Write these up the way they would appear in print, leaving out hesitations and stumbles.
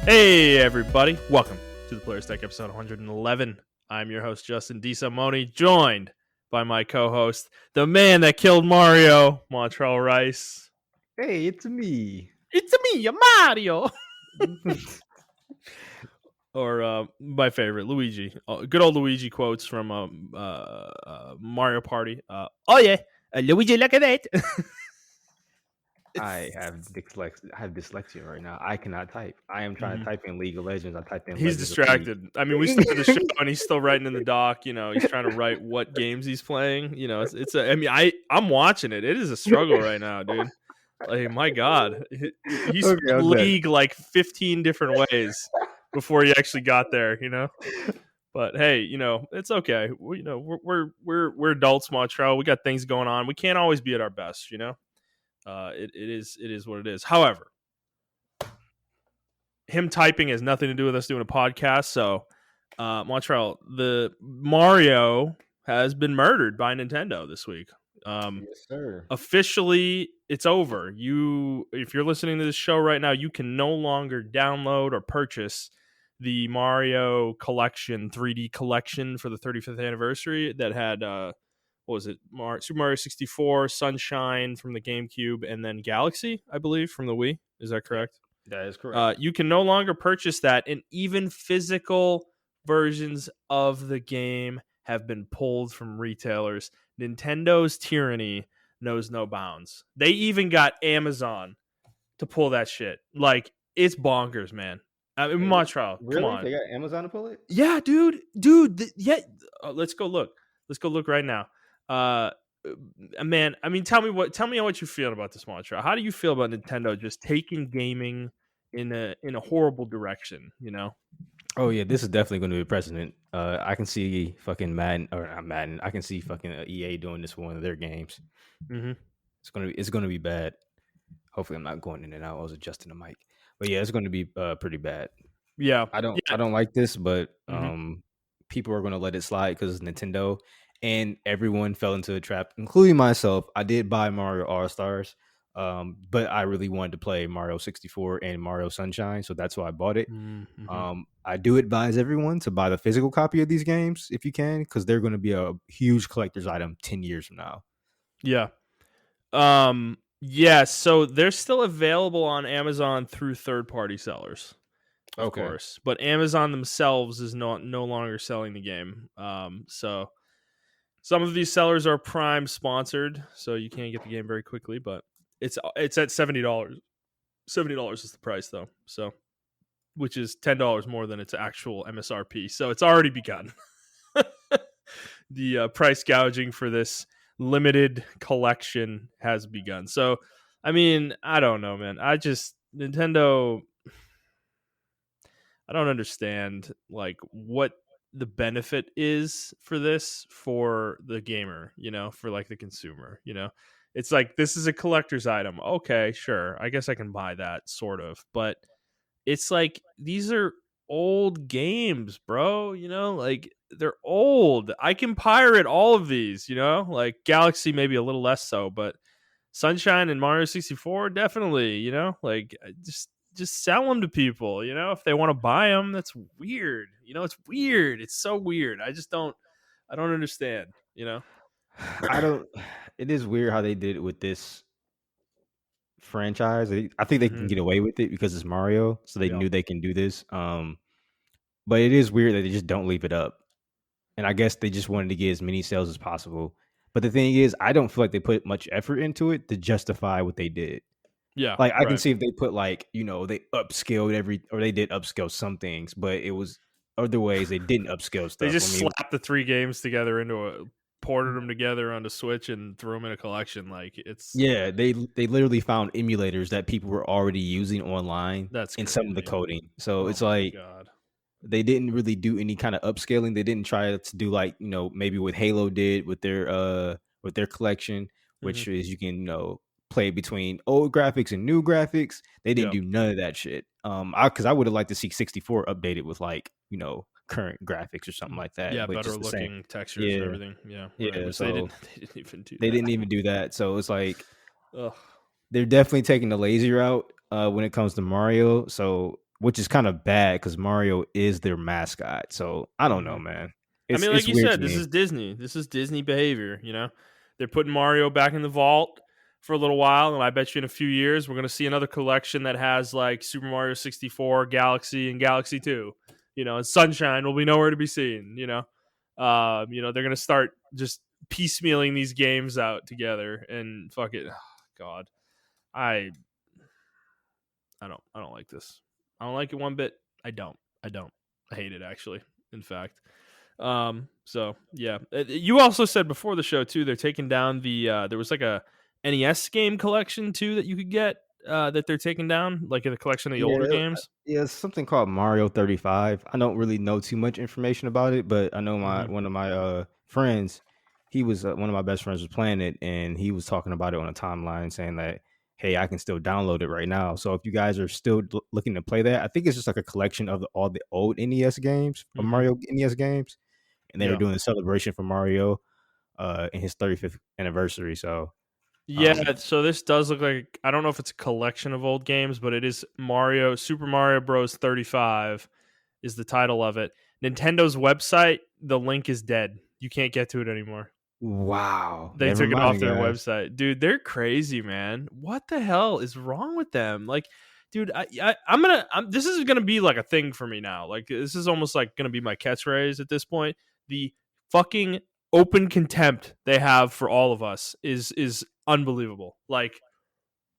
Hey everybody, welcome to the Players Deck episode 111. I'm your host Justin Montrell, joined by my co-host, the man that killed Mario, Montrell Rice. Hey, it's me. It's me, Mario. Or my favorite, Luigi. Good old Luigi quotes from Mario Party. Oh yeah, Luigi, look at that. I have dyslexia right now. I cannot type. I am trying to type in League of Legends. I typed in He's Legends of League. distracted. I mean, we started the show and he's still writing in the doc. You know, he's trying to write what games he's playing. You know, I'm watching it. It is a struggle right now, dude. Like, my God, he spelled League like 15 different ways before he actually got there. You know, but hey, you know, it's okay. We're adults, Montrell. We got things going on. We can't always be at our best. You know, it is what it is. However, him typing has nothing to do with us doing a podcast. So, Montrell, the Mario has been murdered by Nintendo this week. Yes, sir. Officially, it's over. If you're listening to this show right now, you can no longer download or purchase the Mario Collection 3D collection for the 35th anniversary that had what was it? Super Mario 64, Sunshine from the GameCube, and then Galaxy, I believe, from the Wii. Is that correct? That is correct. You can no longer purchase that, and even physical versions of the game have been pulled from retailers. Nintendo's tyranny knows no bounds. They even got Amazon to pull that shit. Like, it's bonkers, man. I mean, Montrell, really? Come on. They got Amazon to pull it? Yeah, dude. Yeah. Let's go look. Let's go look right now. Man, I mean, tell me what you feel about this, Montrell. How do you feel about Nintendo just taking gaming in a horrible direction? You know? Oh yeah, this is definitely going to be a precedent. I can see fucking Madden or not Madden. I can see fucking EA doing this for one of their games. Mm-hmm. It's gonna be bad. Hopefully, I'm not going in and out. I was adjusting the mic, but yeah, it's going to be pretty bad. Yeah, I don't like this, but Mm-hmm. people are going to let it slide because it's Nintendo, and everyone fell into a trap, including myself. I did buy Mario All Stars, but I really wanted to play Mario 64 and Mario Sunshine, so that's why I bought it. Mm-hmm. I do advise everyone to buy the physical copy of these games if you can, because they're going to be a huge collector's item 10 years from now. Yeah. Yeah, so they're still available on Amazon through third-party sellers, of course. But Amazon themselves is no longer selling the game. So some of these sellers are Prime sponsored, so you can't get the game very quickly, but it's at $70. $70 is the price though. So which is $10 more than its actual MSRP. So it's already begun. The price gouging for this limited collection has begun. So, I mean, I don't know, man. Nintendo, I don't understand like what the benefit is for this for the gamer, you know, for like the consumer, you know. It's like, this is a collector's item. Okay, sure. I guess I can buy that sort of. But it's like, these are old games, bro, you know, like they're old. I can pirate all of these, you know, like Galaxy maybe a little less so, but Sunshine and Mario 64 definitely, you know, like just sell them to people, you know, if they want to buy them. That's weird, you know. It's weird. It's so weird. I don't understand, you know. It is weird how they did it with this franchise. I think they can get away with it because it's Mario, so they knew they can do this. But it is weird that they just don't leave it up. And I guess they just wanted to get as many sales as possible. But the thing is, I don't feel like they put much effort into it to justify what they did. Yeah, like I can see if they put like, you know, they upscaled or they did upscale some things, but it was other ways they didn't upscale stuff. They just slapped the three games together ported them together onto Switch and threw them in a collection. Like, it's they literally found emulators that people were already using online. That's in crazy. some of the coding. So it's like, God. They didn't really do any kind of upscaling. They didn't try to do like, you know, maybe what Halo did with their collection, which is you can, you know, play between old graphics and new graphics. They didn't do none of that shit. Because I would have liked to see 64 updated with like, you know, current graphics or something like that. Yeah, but better looking textures and everything. Yeah, yeah. So they didn't even do. They didn't even do that. So it's like, ugh. They're definitely taking the lazy route when it comes to Mario. So which is kind of bad because Mario is their mascot. So I don't know, Mhm. man. I mean, like It's you weird said, to this me. is Disney. This is Disney behavior. They're putting Mario back in the vault for a little while, and I bet you in a few years we're going to see another collection that has like Super Mario 64, Galaxy, and Galaxy 2. And Sunshine will be nowhere to be seen. They're going to start just piecemealing these games out together, and fuck it, God, I I don't like this. I don't like it one bit. I don't. I don't. I hate it actually. In fact. So yeah. You also said before the show too, they're taking down there was like a NES game collection too that you could get that they're taking down, like a collection of the older Yeah, games. yeah, it's something called Mario 35. I don't really know too much information about it, but I know my Mm-hmm. one of my friends, he was one of my best friends was playing it, and he was talking about it on a timeline, saying that, hey, I can still download it right now. So if you guys are still looking to play that, I think it's just like a collection of all the old NES games, of Mm-hmm. Mario NES games, and they were Yeah. doing a celebration for Mario in his 35th anniversary. So Yeah, so this does look like, I don't know if it's a collection of old games, but it is Super Mario Bros 35 is the title of it. Nintendo's website, the link is dead. You can't get to it anymore. wow, They never took it off mind, their guys. website. Dude, they're crazy, man. What the hell is wrong with them? Like, dude, this is gonna be like a thing for me now. Like, this is almost like gonna be my catchphrase at this point. The fucking open contempt they have for all of us is unbelievable. Like,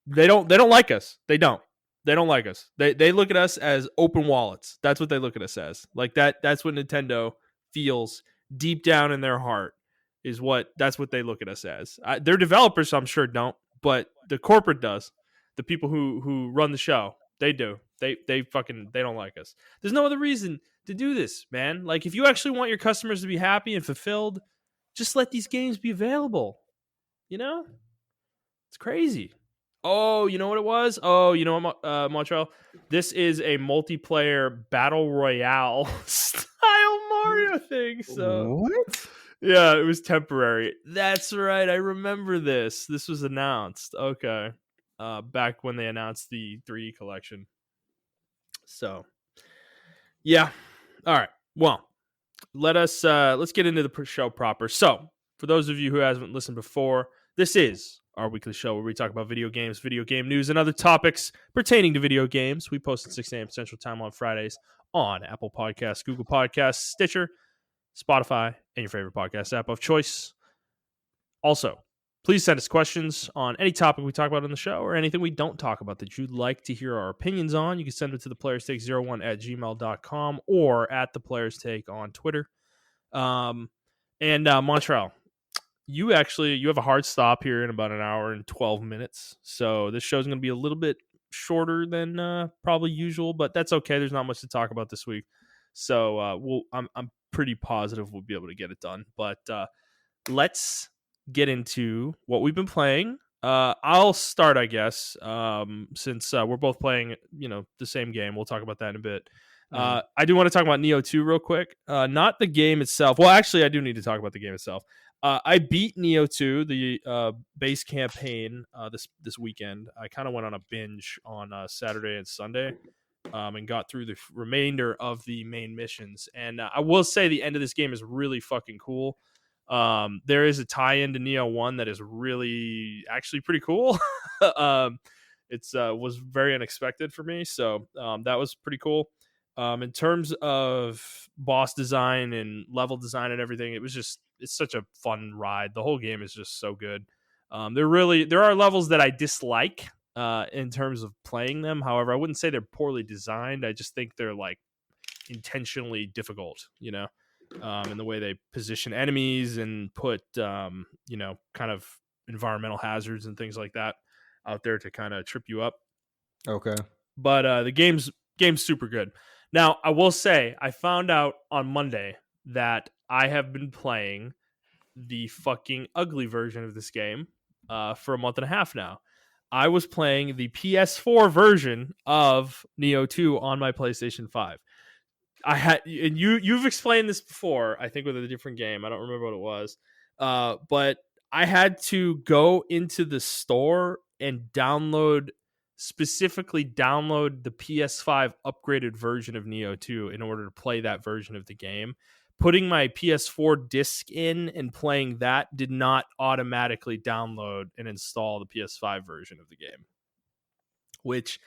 they don't like us. They don't like us. They look at us as open wallets. That's what they look at us as. Like that's what Nintendo feels deep down in their heart is that's what they look at us as. Their developers I'm sure don't, but the corporate does. The people who run the show, they do. They don't like us. There's no other reason to do this, man. Like if you actually want your customers to be happy and fulfilled, just let these games be available. You know? It's crazy. Oh, you know what it was? Oh, you know what, Montreal? This is a multiplayer battle royale style Mario thing. So, What? yeah, it was temporary. That's right. I remember this. This was announced. Okay. Back when they announced the 3 collection. So, yeah. All right. Well, let's get into the show proper. So, for those of you who haven't listened before, this is our weekly show where we talk about video games, video game news, and other topics pertaining to video games. We post at 6 a.m. Central Time on Fridays on Apple Podcasts, Google Podcasts, Stitcher, Spotify, and your favorite podcast app of choice. Also, please send us questions on any topic we talk about on the show or anything we don't talk about that you'd like to hear our opinions on. You can send it to theplayerstake01@gmail.com or at theplayerstake on Twitter. And Montreal, you have a hard stop here in about an hour and 12 minutes. So this show's going to be a little bit shorter than probably usual, but that's okay. There's not much to talk about this week. So I'm pretty positive we'll be able to get it done. But let's get into what we've been playing. I'll start, I guess, since we're both playing, the same game. We'll talk about that in a bit. Mm. I do want to talk about Neo 2 real quick. Not the game itself. Well, actually, I do need to talk about the game itself. I beat Neo 2, the base campaign, this weekend. I kind of went on a binge on Saturday and Sunday, and got through the remainder of the main missions. And I will say the end of this game is really fucking cool. There is a tie-in to Neo 1 that is really actually pretty cool. It's was very unexpected for me, so that was pretty cool. In terms of boss design and level design and everything, it's such a fun ride. The whole game is just so good. There are levels that I dislike in terms of playing them. However, I wouldn't say they're poorly designed. I just think they're like intentionally difficult, in the way they position enemies and put, kind of environmental hazards and things like that out there to kind of trip you up. Okay. But the game's super good. Now, I will say I found out on Monday that I have been playing the fucking ugly version of this game for a month and a half now. I was playing the PS4 version of Neo 2 on my PlayStation 5. I had, and you've explained this before, I think with a different game. I don't remember what it was. But I had to go into the store and download specifically download the PS5 upgraded version of Neo 2 in order to play that version of the game. Putting my PS4 disc in and playing that did not automatically download and install the PS5 version of the game, which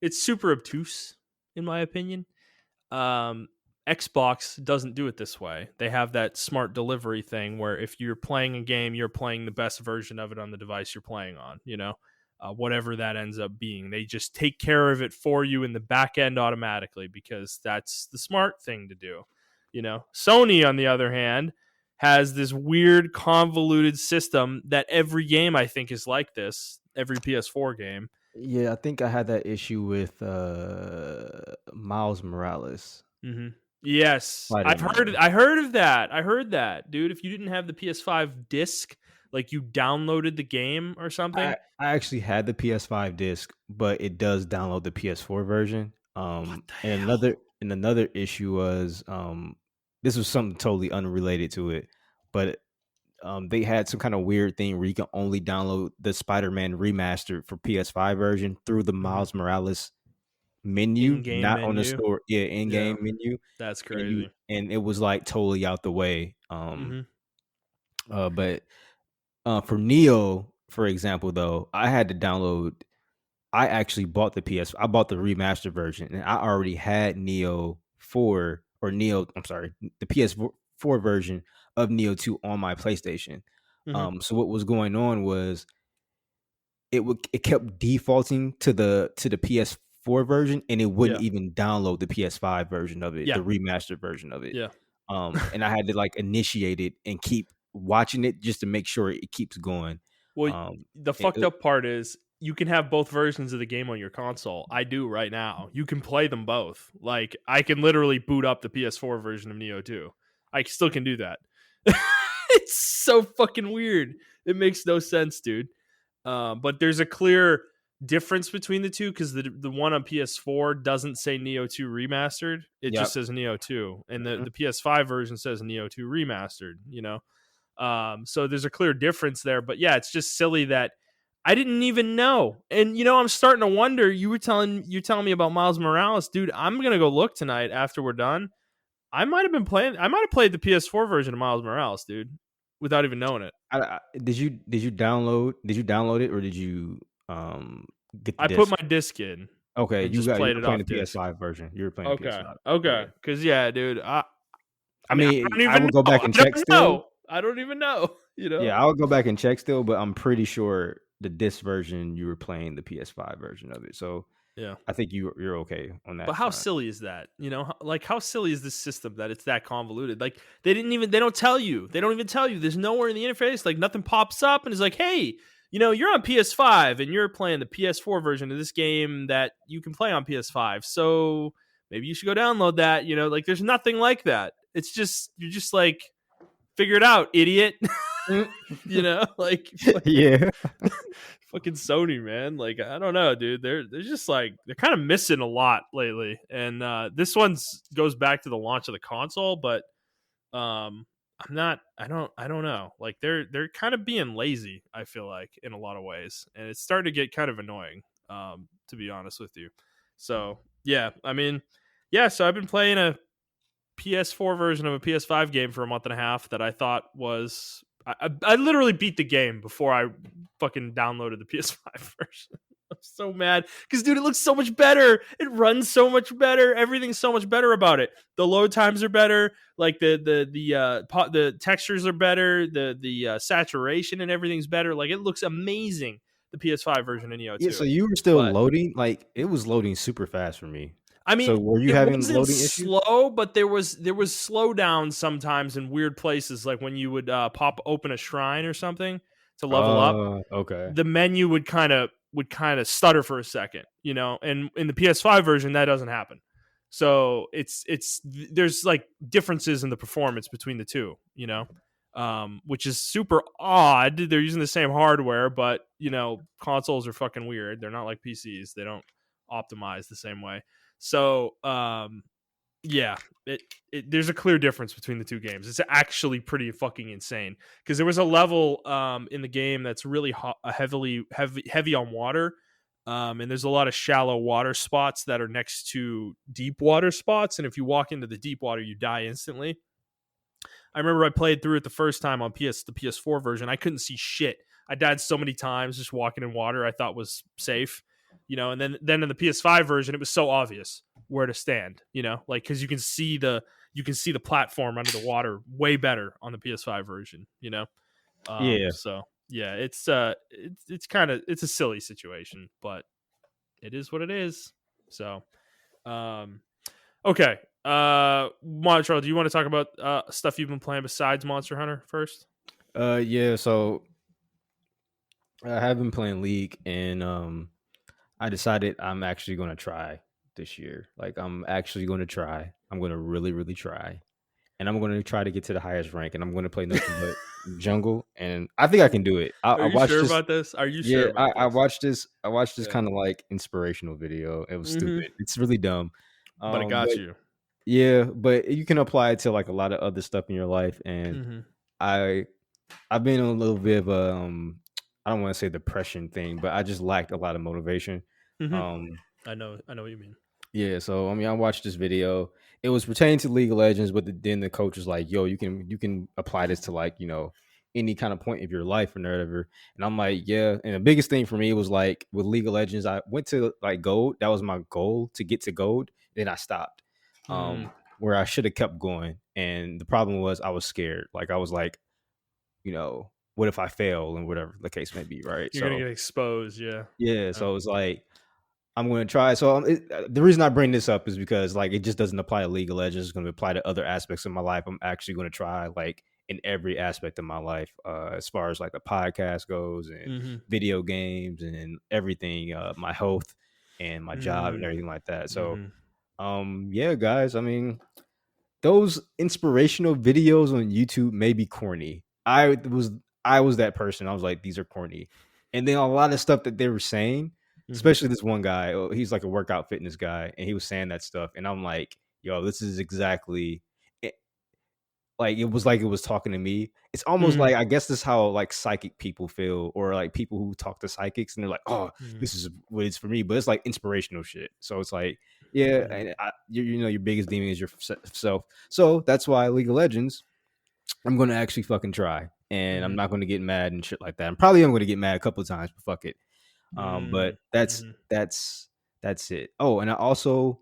it's super obtuse in my opinion. Um, Xbox doesn't do it this way. They have that smart delivery thing where if you're playing a game, you're playing the best version of it on the device you're playing on, whatever that ends up being. They just take care of it for you in the back end automatically because that's the smart thing to do. Sony, on the other hand, has this weird convoluted system that every game I think is like this, every PS4 game. Yeah, I think I had that issue with Miles Morales, Mm-hmm. Yes, Spider-Man. I heard of that. I heard that, dude. If you didn't have the PS5 disc, like you downloaded the game or something. I actually had the PS5 disc, but it does download the PS4 version. What the And hell? another issue was this was something totally unrelated to it, but they had some kind of weird thing where you can only download the Spider-Man remastered for PS5 version through the Mm-hmm. Miles Morales menu, In-game not on the menu. store, Yeah, in-game menu, that's and crazy. it was like totally out the way. Mm-hmm. But for Neo, for example, though, I had to download. I actually bought the PS. I bought the remastered version, and I already had Neo 4 or Neo. I'm sorry, the PS4 version of Neo 2 on my PlayStation. Mm-hmm. So what was going on was it kept defaulting to the PS4 version, and it wouldn't Yeah, even download the PS5 version of it, yeah, the remastered version of it. yeah. And I had to like initiate it and keep watching it just to make sure it keeps going. Well, Um, the it, fucked up part is you can have both versions of the game on your console. I do right now. You can play them both. Like I can literally boot up the PS4 version of Neo 2. I still can do that. It's so fucking weird. It makes no sense, dude. But there's a clear difference between the two because the one on PS4 doesn't say Neo 2 remastered. It just yep. says Neo 2, and the Mhm. the PS5 version says Neo 2 remastered. So there's a clear difference there. But yeah, it's just silly that I didn't even know. And I'm starting to wonder. You telling me about Miles Morales, dude. I'm gonna go look tonight after we're done. I might have been playing. I might have played the PS4 version of Miles Morales, dude, without even knowing it. Did you download it or did you get the I put disc? my disc in Okay, and just you played were it playing the off disc. PS5 version. You were playing the Okay. PS5. Okay. Okay. Because yeah, dude. I I mean, don't I even would go know. back and check still. I don't even know. Yeah, I would go back and check still, but I'm pretty sure the disc version you were playing the PS5 version of it. So Yeah. I think you're okay on But that how front. silly is that? Like how silly is this system that it's that convoluted? Like they don't tell you. They don't even tell you. There's nowhere in the interface. Like nothing pops up and is like, hey, you're on PS5 and you're playing the PS4 version of this game that you can play on PS5. So maybe you should go download that. Like there's nothing like that. It's just you're just like figure it out, idiot. Mm. Like Yeah. fucking Sony, man. Like I don't know, dude. They're just like they're kind of missing a lot lately, and this one's goes back to the launch of the console, but I'm not. I don't know. Like they're kind of being lazy. I feel like in a lot of ways, and it's starting to get kind of annoying. To be honest with you. So yeah, I mean, yeah. So I've been playing a PS4 version of a PS5 game for a month and a half that I thought was I literally beat the game before I fucking downloaded the PS5 version. I'm so mad because dude, it looks so much better. It runs so much better. Everything's so much better about it. The load times are better. Like the textures are better. The saturation and everything's better. Like it looks amazing. The PS5 version of Neo Yeah, so 2. you were still But loading, like it was loading super fast for me. I So mean, were you it having wasn't loading issues? slow, but there was slowdowns sometimes in weird places, like when you would pop open a shrine or something to level up. Okay. The menu would kind of stutter for a second, and in the PS5 version that doesn't happen. So it's there's like differences in the performance between the two, which is super odd. They're using the same hardware, but consoles are fucking weird. They're not like PCs. They don't optimize the same way. So Yeah, there's a clear difference between the two games. It's actually pretty fucking insane because there was a level in the game that's really heavy on water, and there's a lot of shallow water spots that are next to deep water spots, and if you walk into the deep water, you die instantly. I remember I played through it the first time on the PS4 version. I couldn't see shit. I died so many times just walking in water I thought was safe, and then in the PS5 version it was so obvious where to stand, like cuz you can see the platform under the water way better on the PS5 version. Yeah. So yeah, it's kind of it's a silly situation, but it is what it is. So um okay. Montreal, do you want to talk about stuff you've been playing besides Monster Hunter first? Yeah. So I have been playing League, and I decided I'm actually going to try this year. Like, I'm actually going to try. I'm going to really, really try, and I'm going to try to get to the highest rank. And I'm going to play nothing but jungle, and I think I can do it. Are I you watched sure this. about this? Are you Yeah, sure about I this? watched this. I watched this Yeah. kind of like inspirational video. It was Mm-hmm. stupid. It's really dumb. But it But got you. yeah, but you can apply it to like a lot of other stuff in your life. And Mm-hmm. I I've been on a little bit of a I don't want to say depression thing, but I just lacked a lot of motivation. Mm-hmm. Um I know what you mean. yeah, so I mean I watched this video. It was pertaining to League of Legends, but then the coach was like, "Yo, you can apply this to like, any kind of point of your life or whatever." And I'm like, "Yeah." And the biggest thing for me was like with League of Legends, I went to like gold. That was my goal to get to gold. Then I stopped. Mm. Where I should have kept going. And the problem was I was scared. Like I was like, what if I fail and whatever the case may be, right? You're gonna So get exposed, yeah. yeah, Yeah. so it's like I'm going to try. So the reason I bring this up is because like it just doesn't apply to League of Legends. It's going to apply to other aspects of my life. I'm actually going to try like in every aspect of my life, as far as like the podcast goes and Mm-hmm. video games and everything, my health and my job and Mm. everything like that. So, Mm-hmm. yeah, guys. I mean, those inspirational videos on YouTube may be corny. I was that person. I was like, these are corny. And then a lot of stuff that they were saying, Mm-hmm. especially this one guy, he's like a workout fitness guy, and he was saying that stuff. And I'm like, yo, this is exactly like it was talking to me. It's almost Mm-hmm. like I guess this is how like psychic people feel, or like people who talk to psychics and they're like, oh, Mm-hmm. this is what it's for me. But it's like inspirational shit. So it's like, yeah, Mm-hmm. and your biggest demon is yourself. So that's why League of Legends, I'm going to actually fucking try, and I'm Mm-hmm. not going to get mad and shit like that. I'm probably going to get mad a couple of times, but fuck it. But Mm-hmm. that's it. Oh, and I also,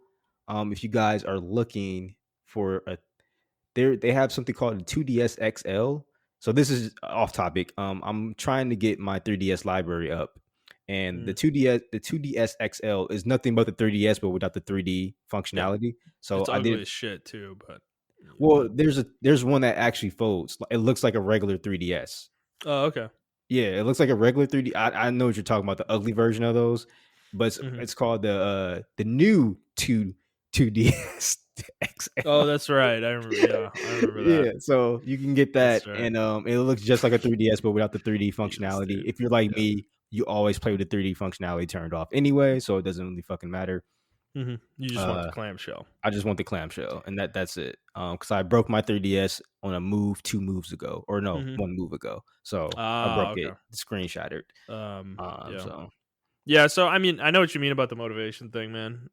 if you guys are looking for a they have something called the 2DS XL. So this is off topic. I'm trying to get my 3DS library up, and Mm-hmm. the 2DS XL is nothing but the 3DS, but without the 3D Yeah. functionality. So It's I ugly did. as shit too, but yeah. Well, there's one that actually folds. It looks like a regular 3DS. Oh, okay. Yeah, it looks like a regular 3D. I know what you're talking about, the ugly version of those, but it's, Mm-hmm. it's called the new 2DS Oh, XL. that's right. I remember. Yeah, I remember that. Yeah, so you can get That's that, right. and it looks just like a 3DS, but without the 3D Jesus, functionality. dude. If you're like Yeah. me, you always play with the 3D functionality turned off anyway, so it doesn't really fucking matter. Mm-hmm. You just want the Uh, clamshell. I just want the clamshell, and that's it. Because I broke my 3DS on a move 2 moves ago, or no, Mm-hmm. 1 move ago. So I Ah, broke okay. it, the screen shattered. Yeah. So Yeah, so I mean, I know what you mean about the motivation thing, man.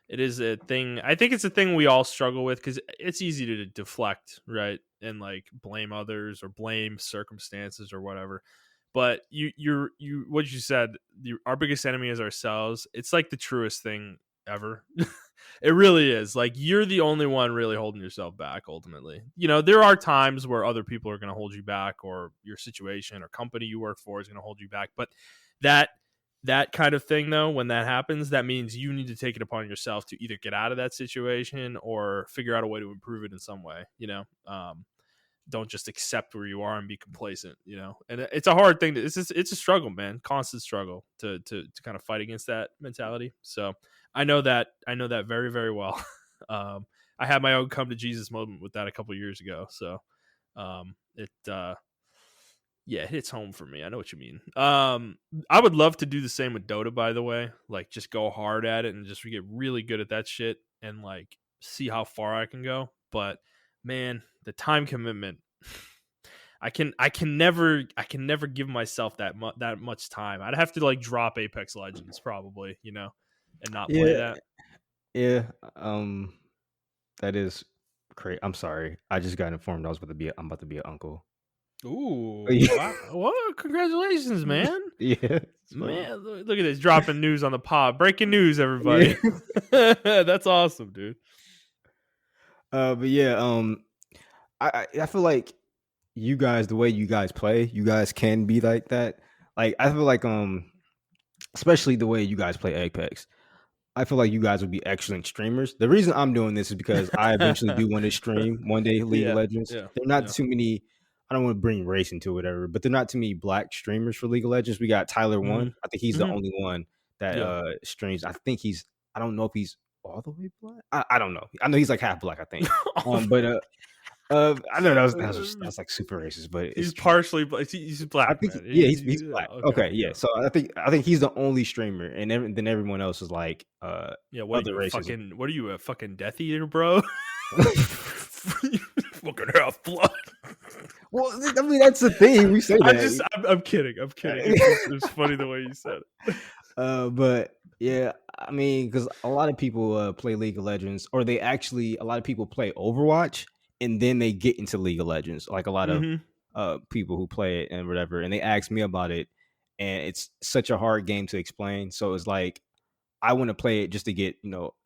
It is a thing. I think it's a thing we all struggle with because it's easy to deflect, right, and like blame others or blame circumstances or whatever. But what you said, our biggest enemy is ourselves. It's like the truest thing ever. It really is. Like you're the only one really holding yourself back. Ultimately, there are times where other people are going to hold you back, or your situation or company you work for is going to hold you back. But that that kind of thing though, when that happens, that means you need to take it upon yourself to either get out of that situation or figure out a way to improve it in some way. Don't just accept where you are and be complacent. And it's a hard thing it's a struggle, man, constant struggle to kind of fight against that mentality. So I know that very, very well. I had my own come to Jesus moment with that a couple years ago. So it yeah, it hits home for me. I know what you mean. I would love to do the same with Dota, by the way. Like, just go hard at it and just get really good at that shit, and like see how far I can go. But man, the time commitment. I can never give myself that much time. I'd have to like drop Apex Legends probably, and not play Yeah, that. yeah. That is great. I'm sorry. I just got informed I'm about to be an uncle. Ooh, Yeah, wow! Well, congratulations, man. yeah, it's funny. Man, look at this dropping news on the pod. Breaking news, Yeah. everybody. That's awesome, dude. But yeah, I feel like you guys, the way you guys play, you guys can be like that. Like I feel like especially the way you guys play Apex. I feel like you guys would be excellent streamers. The reason I'm doing this is because I eventually do want to stream one day League of Yeah, Legends. yeah, There are not yeah. too many. I don't want to bring race into whatever, but there are not too many black streamers for League of Legends. We got Tyler Hmm. One. I think he's the Hmm. only one that Yeah. streams. I think he's. I don't know if he's all the way black. I don't know. I know he's like half black. I think. But I know that's like super racist, but He's it's true. partially he's I black, think man. yeah, he's Yeah, black. okay, Okay, yeah. yeah. So I think he's the only streamer, and then everyone else is like Yeah, what are other you, races. a fucking Death Eater, bro? Fucking half blood. Well, I mean that's the thing. We say that. I'm kidding. I'm kidding. It's funny the way you said it. But yeah, I mean, because a lot of people play League of Legends, or a lot of people play Overwatch, and then they get into League of Legends. Like a lot of Hmm. people who play it and whatever, and they ask me about it, and it's such a hard game to explain. So it's like I want to play it just to get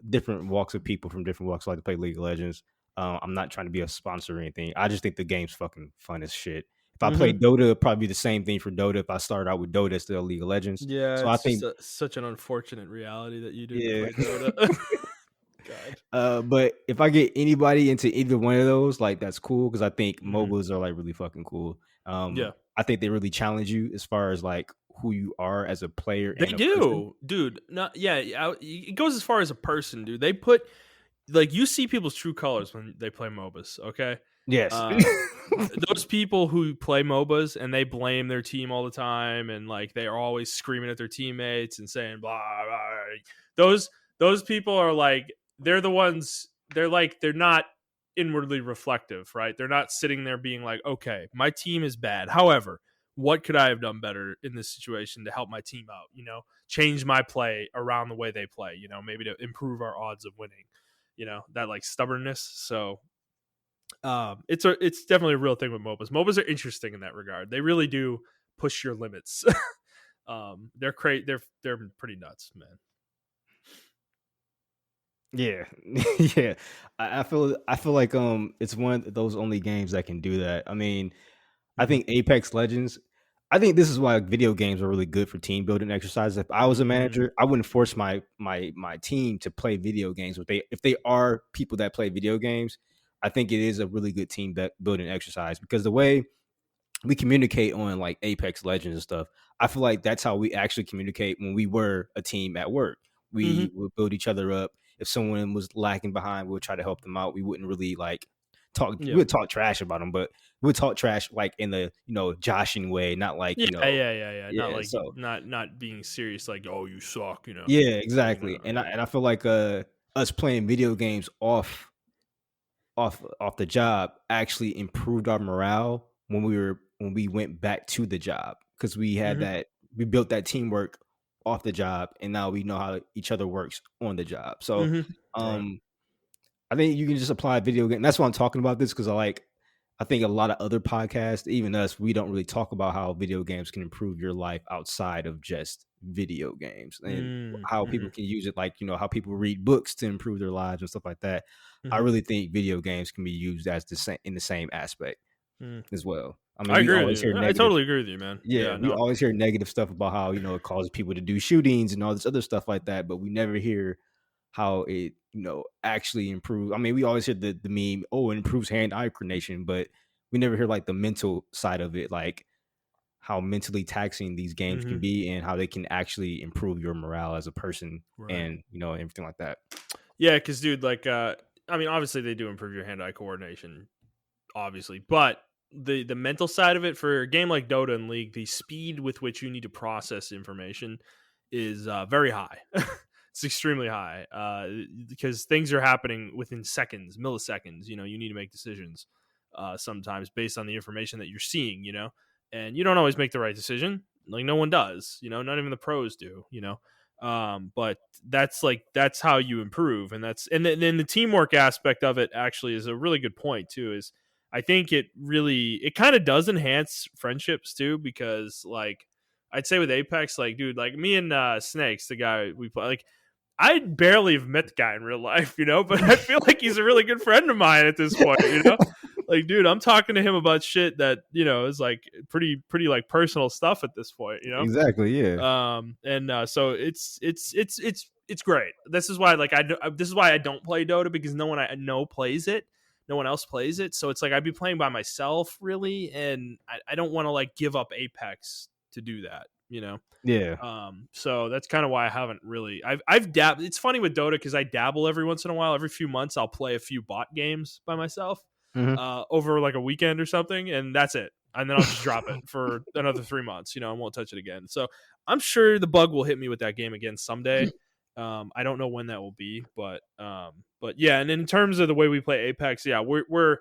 different walks of people from different walks like to play League of Legends. I'm not trying to be a sponsor or anything. I just think the game's fucking fun as shit. If I play Hmm. Dota, it'd probably be the same thing for Dota. If I started out with Dota instead of League of Legends, Yeah, so I it's just think such an unfortunate reality that you didn't yeah. play Dota. God. But if I get anybody into either one of those, like that's cool because I think Hmm. MOBAs are like really fucking cool. Yeah. I think they really challenge you as far as like who you are as a player They and a person. do, dude. Not yeah. It goes as far as a person, dude. They put like you see people's true colors when they play MOBAs. Okay, Yes. uh, those people who play MOBAs and they blame their team all the time and like they are always screaming at their teammates and saying blah blah. Those people are like they're the ones. They're not inwardly reflective, right? They're not sitting there being like, okay, my team is bad. However, what could I have done better in this situation to help my team out? Change my play around the way they play. Maybe to improve our odds of winning. That like stubbornness. So it's definitely a real thing with MOBAs. MOBAs are interesting in that regard. They really do push your limits. They're pretty nuts, man. Yeah, yeah. I feel like it's one of those only games that can do that. I mean, I Mm-hmm. think Apex Legends. I think this is why video games are really good for team building exercises. If I was a Mm-hmm. manager, I wouldn't force my team to play video games. If they are people that play video games, I think it is a really good team building exercise because the way we communicate on like Apex Legends and stuff. I feel like that's how we actually communicate when we were a team at work. We Mm-hmm. would build each other up. If someone was lacking behind, we would try to help them out. We wouldn't really like talk. We Yeah. would talk trash about them, but we would talk trash like in the joshing way, not like Yeah, yeah. Not yeah. like So not being serious, like oh you suck, yeah, you know. exactly. And I Yeah. and I feel like us playing video games off the job actually improved our morale when we went back to the job because Mm-hmm. we built that teamwork off the job and now we know how each other works on the job. So Mm-hmm. Right. um I think you can just apply video game. That's why I'm talking about this because I think a lot of other podcasts, even us, we don't really talk about how video games can improve your life outside of just video games and how Mm-hmm. people can use it, like how people read books to improve their lives and stuff like that. I Mm-hmm. really think video games can be used as the same in the same aspect Mm. as well. I mean, I we agree with always hear you. I negative. totally agree with you, man. Yeah, Yeah, we no. always hear negative stuff about how it causes people to do shootings and all this other stuff like that, but we never hear how it actually improves. I mean, we always hear the meme, oh, it improves hand-eye coordination, but we never hear like the mental side of it, like how mentally taxing these games can Mm-hmm. be and how they can actually improve your morale as a person Right. and everything like that. Yeah, because dude, like, I mean, obviously they do improve your hand-eye coordination, obviously, but the mental side of it for a game like Dota and League, the speed with which you need to process information is very high. It's extremely high because things are happening within seconds, milliseconds. You know, you need to make decisions sometimes based on the information that you're seeing. You know, and you don't always make the right decision. Like no one does. You know, not even the pros do. You know, but that's how you improve, and then the teamwork aspect of it actually is a really good point too. Is I think it kind of does enhance friendships too because like I'd say with Apex, like dude, like me and Snakes, the guy we play, like I barely have met the guy in real life, you know, but I feel like he's a really good friend of mine at this point, you know. Like, dude, I'm talking to him about shit that you know is like pretty like personal stuff at this point, you know. Exactly. Yeah. And so it's great. This is why like this is why I don't play Dota because no one I know plays it. No one else plays it. So it's like I'd be playing by myself really, and I don't want to like give up Apex to do that, you know. Yeah. So that's kind of why I haven't really. I've dabbled. It's funny with Dota because I dabble every once in a while. Every few months, I'll play a few bot games by myself Hmm. over like a weekend or something, and that's it. And then I'll just drop it for another 3 months, you know, and won't touch it again. So I'm sure the bug will hit me with that game again someday. I don't know when that will be, but yeah. And in terms of the way we play Apex, yeah, we're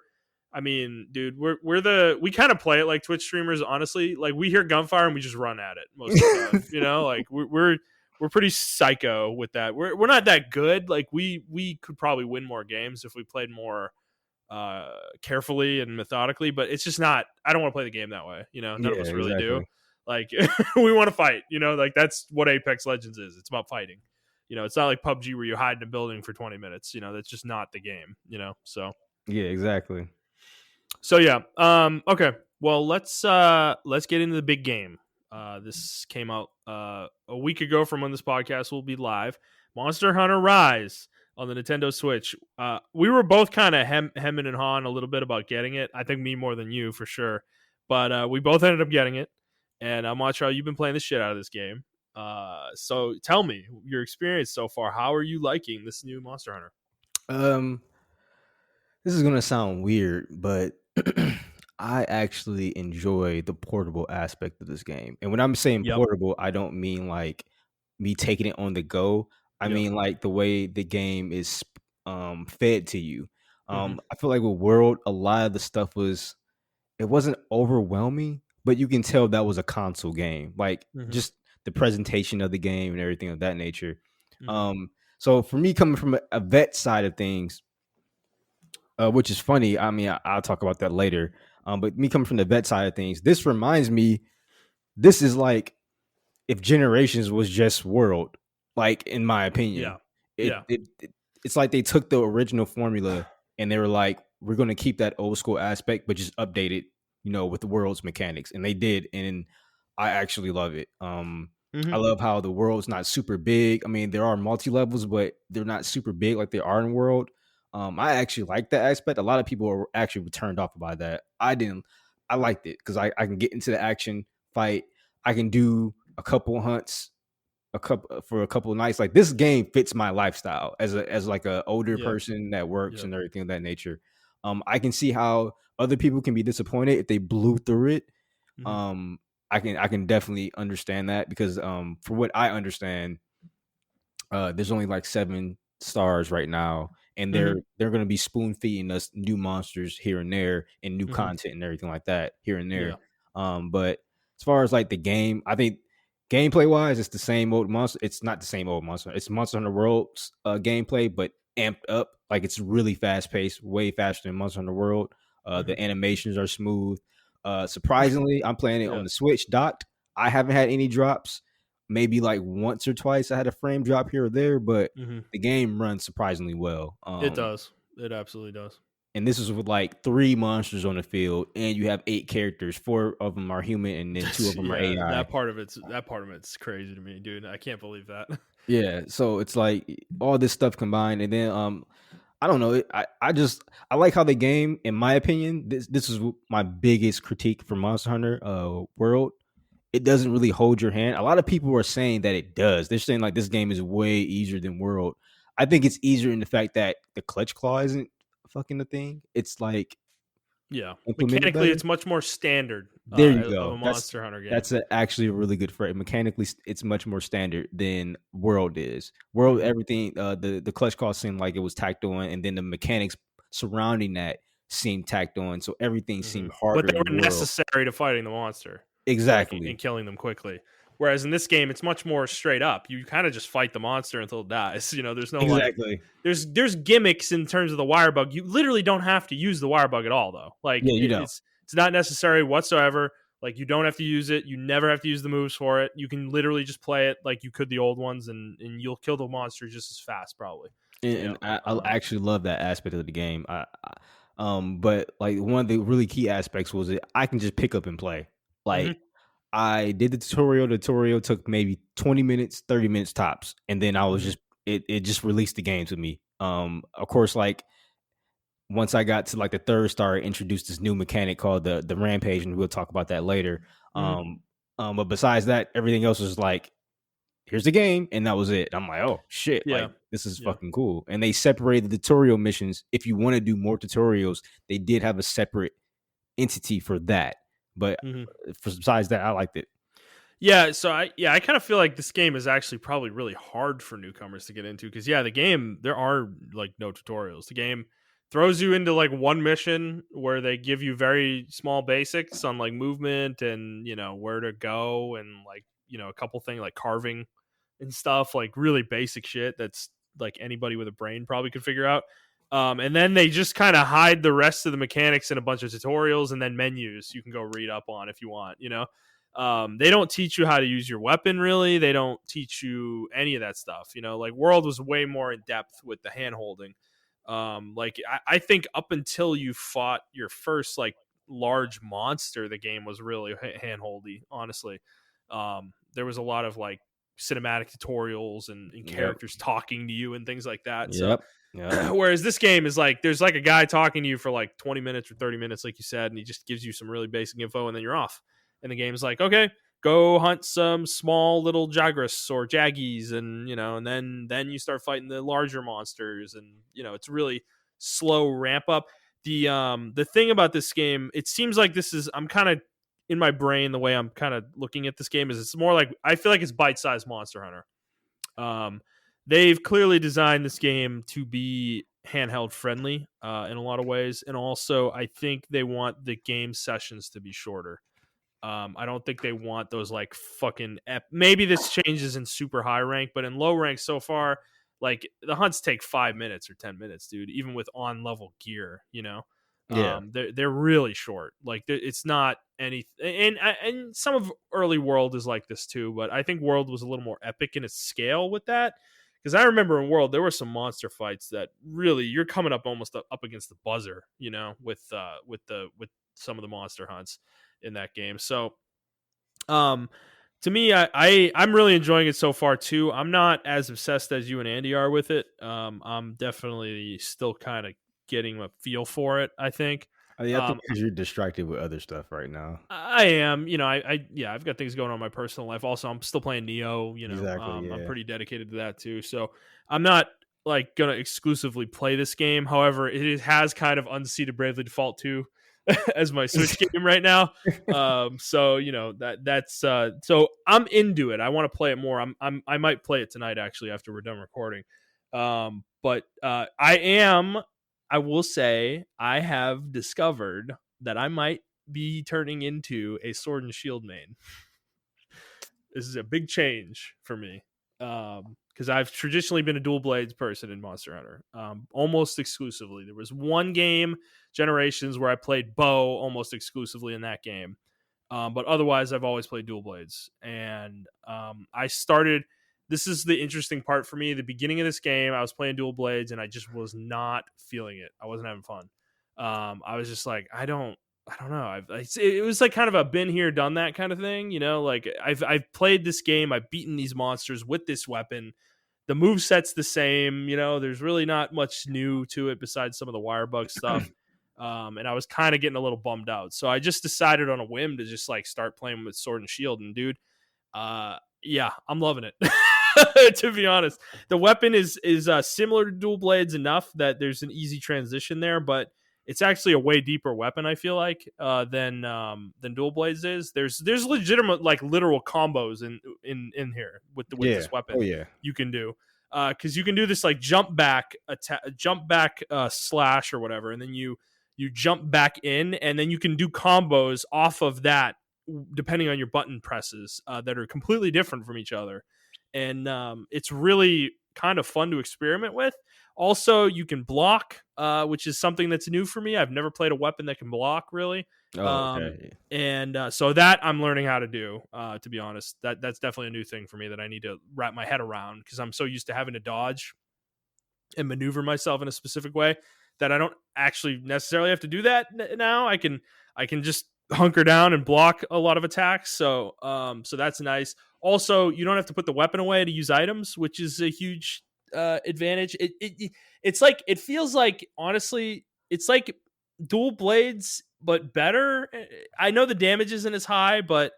I mean, dude, we kind of play it like Twitch streamers. Honestly, like we hear gunfire and we just run at it most of the time. You know, like we're pretty psycho with that. We're not that good. Like we could probably win more games if we played more carefully and methodically, but it's just not. I don't want to play the game that way. You know, none of Yeah. us really do. Exactly. Like we want to fight. You know, like that's what Apex Legends is. It's about fighting. You know, it's not like PUBG where you hide in a building for 20 minutes. You know, that's just not the game. You know, Yeah. Exactly. so yeah. Okay. Well, let's get into the big game. This came out a week ago from when this podcast will be live. Monster Hunter Rise on the Nintendo Switch. We were both kind of hemming and hawing a little bit about getting it. I think me more than you for sure, but we both ended up getting it. And Montreal, you've been playing the shit out of this game. So tell me your experience so far. How are you liking this new Monster Hunter? Um, this is gonna sound weird, but I actually enjoy the portable aspect of this game. And when I'm saying Yep. portable, I don't mean like me taking it on the go. I Yep. mean like the way the game is fed to you. Mm-hmm. I feel like with World, a lot of the stuff was it wasn't overwhelming, but you can tell that was a console game. Like Mm-hmm. just the presentation of the game and everything of that nature. Mm-hmm. So for me coming from a vet side of things, which is funny. I mean, I'll talk about that later. But me coming from the vet side of things, this reminds me, this is like if Generations was just World, like in my Yeah. opinion. Yeah. It's like they took the original formula and they were like, we're gonna keep that old school aspect, but just update it, with the world's mechanics. And they did, and I actually love it. I Mm-hmm. love how the world's not super big. I mean, there are multi levels, but they're not super big like they are in World. I actually like that aspect. A lot of people are actually turned off by that. I didn't. I liked it because I can get into the action, fight. I can do a couple hunts, a couple of nights. Like this game fits my lifestyle as like a older Yeah. person that works Yep. and everything of that nature. I can see how other people can be disappointed if they blew through it. Mm-hmm. Um, I can definitely understand that because for what I understand, there's only like 7 stars right now, and they're Mm-hmm. they're going to be spoon feeding us new monsters here and there and new Mm-hmm. content and everything like that here and there. Yeah. But as far as like the game, I think gameplay wise, it's the same old monster. It's not the same old monster. It's Monster Hunter World's gameplay, but amped up. Like it's really fast paced, way faster than Monster Hunter World. Mm-hmm. The animations are smooth. Surprisingly, I'm playing it on Yeah. the Switch docked. I haven't had any drops. Maybe like once or twice I had a frame drop here or there, but Mm-hmm. the game runs surprisingly well. It does. It absolutely does. And this is with like 3 monsters on the field, and you have 8 characters. 4 of them are human, and then 2 of them are Yeah, AI. that part of it's crazy to me, dude. I can't believe that. Yeah, so it's like all this stuff combined, and then I don't know. I like how the game, in my opinion, this is my biggest critique for Monster Hunter World. It doesn't really hold your hand. A lot of people are saying that it does. They're saying like this game is way easier than World. I think it's easier in the fact that the clutch claw isn't fucking the thing. It's like Yeah, implemented mechanically, better. it's much more standard There you of go. a Monster Hunter game. Actually a really good phrase. Mechanically, it's much more standard than World is. World, Mm-hmm. everything, the clutch cost seemed like it was tacked on, and then the mechanics surrounding that seemed tacked on, so everything Mm-hmm. seemed But harder they in were World. necessary to fighting the monster, like and Exactly. killing them quickly. Whereas in this game, it's much more straight up. You kind of just fight the monster until it dies. There's no like Exactly. there's gimmicks in terms of the wire bug. You literally don't have to use the wire bug at all, though. Like Yeah, you know. it's not necessary whatsoever. Like you don't have to use it. You never have to use the moves for it. You can literally just play it like you could the old ones, and you'll kill the monster just as fast, probably. You And know. I actually love that aspect of the game. But like one of the really key aspects was that I can just pick up and play. Like Mm-hmm, I did the tutorial. The tutorial took maybe 20 minutes, 30 minutes tops, and then I was mm-hmm, just it just released the game to me. Of course, like once I got to like the third star, it introduced this new mechanic called the rampage, and we'll talk about that later. mm-hmm. Um, but besides that, everything else was like, here's the game, and that was it. I'm like, oh shit, Yeah, like this is yeah. fucking cool. And they separated the tutorial missions. If you want to do more tutorials, they did have a separate entity for that. But Mm-hmm. besides that, I liked it. Yeah, so I kind of feel like this game is actually probably really hard for newcomers to get into because the game there are like no tutorials. The game throws you into like one mission where they give you very small basics on like movement and where to go and like a couple things like carving and stuff, like really basic shit that's like anybody with a brain probably could figure out. And then they just kind of hide the rest of the mechanics in a bunch of tutorials and then menus you can go read up on if you want. They don't teach you how to use your weapon really. They don't teach you any of that stuff. Like World was way more in depth with the hand holding. Like I think up until you fought your first like large monster, the game was really hand holdy, honestly. There was a lot of like cinematic tutorials and Yep. characters talking to you and things like that. So Yep. Yep. whereas this game is like there's like a guy talking to you for like 20 minutes or 30 minutes, like you said, and he just gives you some really basic info and then you're off. And the game's like, okay, go hunt some small little Jagras or Jaggies, and then you start fighting the larger monsters, and it's really slow ramp up. The thing about this game, it seems like this is I'm kind of in my brain the way I'm kind of looking at this game is it's more like I feel like it's bite-sized Monster Hunter. Um, they've clearly designed this game to be handheld friendly in a lot of ways, and also I think they want the game sessions to be shorter. I don't think they want those like fucking. Maybe this changes in super high rank, but in low rank so far, like the hunts take 5 minutes or 10 minutes, dude. Even with on level gear, Yeah. they're really short. Like it's not anything. And some of early World is like this too, but I think World was a little more epic in its scale with that. Because I remember in World there were some monster fights that really you're coming up almost up against the buzzer, with some of the monster hunts in that game. So, um, to me, I'm really enjoying it so far too. I'm not as obsessed as you and Andy are with it. I'm definitely still kind of getting a feel for it. I think. I think Um, because you're distracted with other stuff right now. I am, I've got things going on in my personal life. Also, I'm still playing Neo. Exactly. I'm Yeah. pretty dedicated to that too. So I'm not like gonna exclusively play this game. However, has kind of unseated Bravely Default 2 as my Switch game right now. So so I'm into it. I want to play it more. I might play it tonight actually after we're done recording. But I will say I have discovered that I might be turning into a Sword and Shield main. This is a big change for me. Because I've traditionally been a dual blades person in Monster Hunter, almost exclusively. There was one game, Generations, where I played bow almost exclusively in that game. But otherwise, I've always played dual blades. And I started. This is the interesting part for me. The beginning of this game, I was playing dual blades, and I just was not feeling it. I wasn't having fun. I was just like, I don't know. It was like kind of a been here, done that kind of thing. Like I've played this game. I've beaten these monsters with this weapon. The move set's the same. There's really not much new to it besides some of the wire bug stuff. And I was kind of getting a little bummed out. So I just decided on a whim to just like start playing with Sword and Shield. And dude, yeah, I'm loving it. To be honest, the weapon is similar to dual blades enough that there's an easy transition there, but it's actually a way deeper weapon. I feel like than dual blades is. There's legitimate like literal combos in here with Yeah. this Oh weapon yeah. you can do because you can do this like jump back slash or whatever, and then you jump back in, and then you can do combos off of that depending on your button presses that are completely different from each other, and it's really kind of fun to experiment with. Also, you can block, which is something that's new for me. I've never played a weapon that can block really, Oh, okay. and so that I'm learning how to do. To be honest, that's definitely a new thing for me that I need to wrap my head around because I'm so used to having to dodge and maneuver myself in a specific way that I don't actually necessarily have to do that now. I can just hunker down and block a lot of attacks. So that's nice. Also, you don't have to put the weapon away to use items, which is a huge advantage. It's like it feels like honestly, it's like dual blades but better. I know the damage isn't as high, but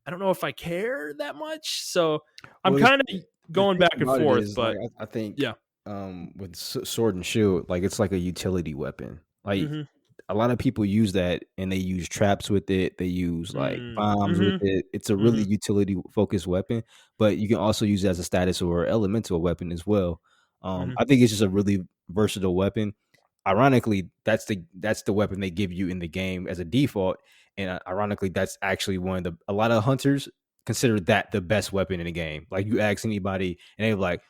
I don't know if I care that much. So I'm Well, kind of the going thing back and about it forth, is, like, but I think, yeah. with sword and shield, like, it's like a utility weapon. Like, Mhm. a lot of people use that, and they use traps with it, they use, like, Mm. bombs with Mhm. it. It's a really Mhm. utility-focused weapon, but you can also use it as a status or elemental weapon as well. Mhm. I think it's just a really versatile weapon. Ironically, that's the weapon they give you in the game as a default, and, ironically, that's actually one of the a lot of hunters consider that the best weapon in the game. Like, you ask anybody, and they're like,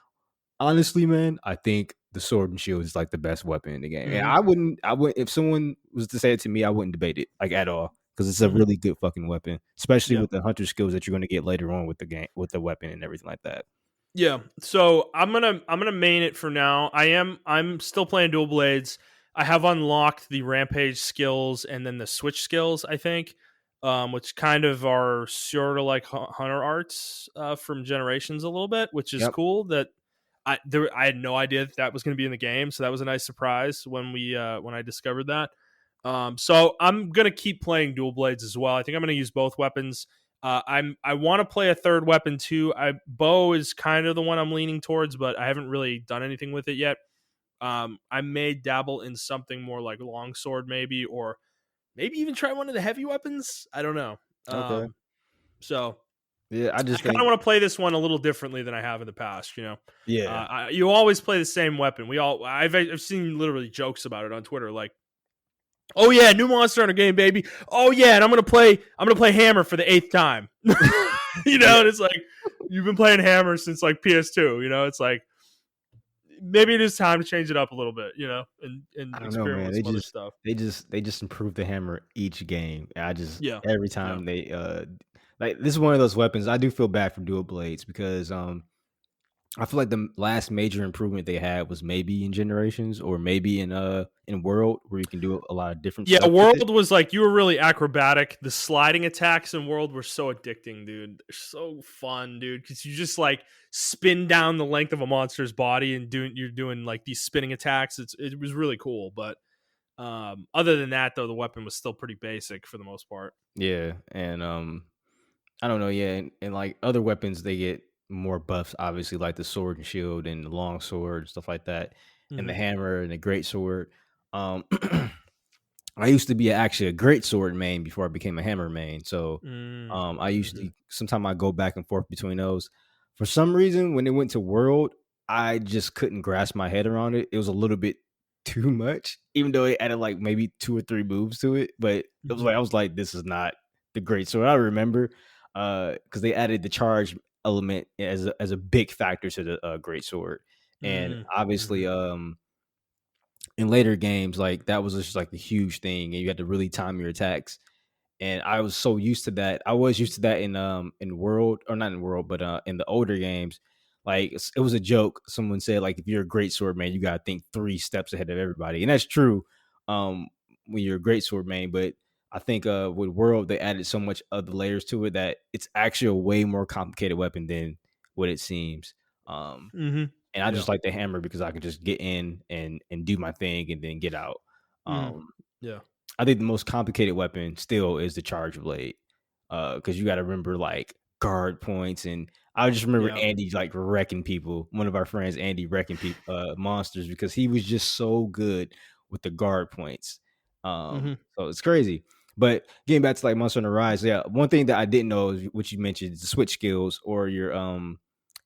"Honestly, man, I think the sword and shield is, like, the best weapon in the game." And Mhm. I wouldn't if someone was to say it to me, I wouldn't debate it, like, at all, because it's a Mhm. really good fucking weapon, especially Yeah. with the hunter skills that you're gonna get later on with the game with the weapon and everything like that. Yeah. So I'm gonna main it for now. I'm still playing dual blades. I have unlocked the rampage skills and then the switch skills, I think. Which kind of are sort of like hunter arts from generations a little bit, which is Yep. cool. That I had no idea that was going to be in the game, so that was a nice surprise when I discovered that. So I'm gonna keep playing dual blades as well. I think I'm gonna use both weapons. I want to play a third weapon too. Bow is kind of the one I'm leaning towards, but I haven't really done anything with it yet. I may dabble in something more like longsword, maybe, or maybe even try one of the heavy weapons. I don't know. Okay. So Yeah, I I just kind of think want to play this one a little differently than I have in the past. yeah. You always play the same weapon. I've seen literally jokes about it on Twitter, like, oh yeah, new monster in a game, baby. Oh yeah, and I'm gonna play Hammer for the eighth time. Yeah. And it's like you've been playing Hammer since like PS2. It's like maybe it is time to change it up a little bit. And I don't know, experiment man. with They some other just stuff. they just they just improve the hammer each game. And I just Yeah, every yeah, time they like this is one of those weapons. I do feel bad for dual blades because I feel like the last major improvement they had was maybe in Generations or maybe in World where you can do a lot of different yeah. stuff with it. World was like you were really acrobatic. The sliding attacks in World were so addicting, dude. They're so fun, dude, because you just like spin down the length of a monster's body and you're doing like these spinning attacks. It was really cool, but other than that, though, the weapon was still pretty basic for the most part. Yeah, and I don't know, yeah, and like other weapons, they get more buffs, obviously, like the sword and shield and the long sword, stuff like that, and the Hmm. hammer and the great sword. Um, I used to be actually a great sword main before I became a hammer main. So Mm, I hmm. usually sometimes I go back and forth between those. For some reason, when it went to world, I just couldn't grasp my head around it. It was a little bit too much, even though it added like maybe two or three moves to it. But it was Hmm. like I was like, this is not the great sword. I remember because they added the charge element as a big factor to the great sword, and Mm, obviously hmm. in later games, like that was just like the huge thing, and you had to really time your attacks. And I was so used to that. I was used to that in world or not in world, but in the older games. Like it was a joke. Someone said like if you're a great sword man, you gotta think three steps ahead of everybody, and that's true. Um, when you're a great sword man, but I think with world they added so much other layers to it that it's actually a way more complicated weapon than what it seems. Um, Hmm. and I Yeah. just like the hammer because I can just get in and do my thing and then get out. Hmm. Um, Yeah. I think the most complicated weapon still is the charge blade, because you got to remember like guard points, and I just remember Yeah. Andy like wrecking people. One of our friends, Andy, wrecking people, monsters because he was just so good with the guard points. Mhm. So it's crazy. But getting back to like Monster Hunter Rise, yeah, one thing that I didn't know is what you mentioned is the switch skills or your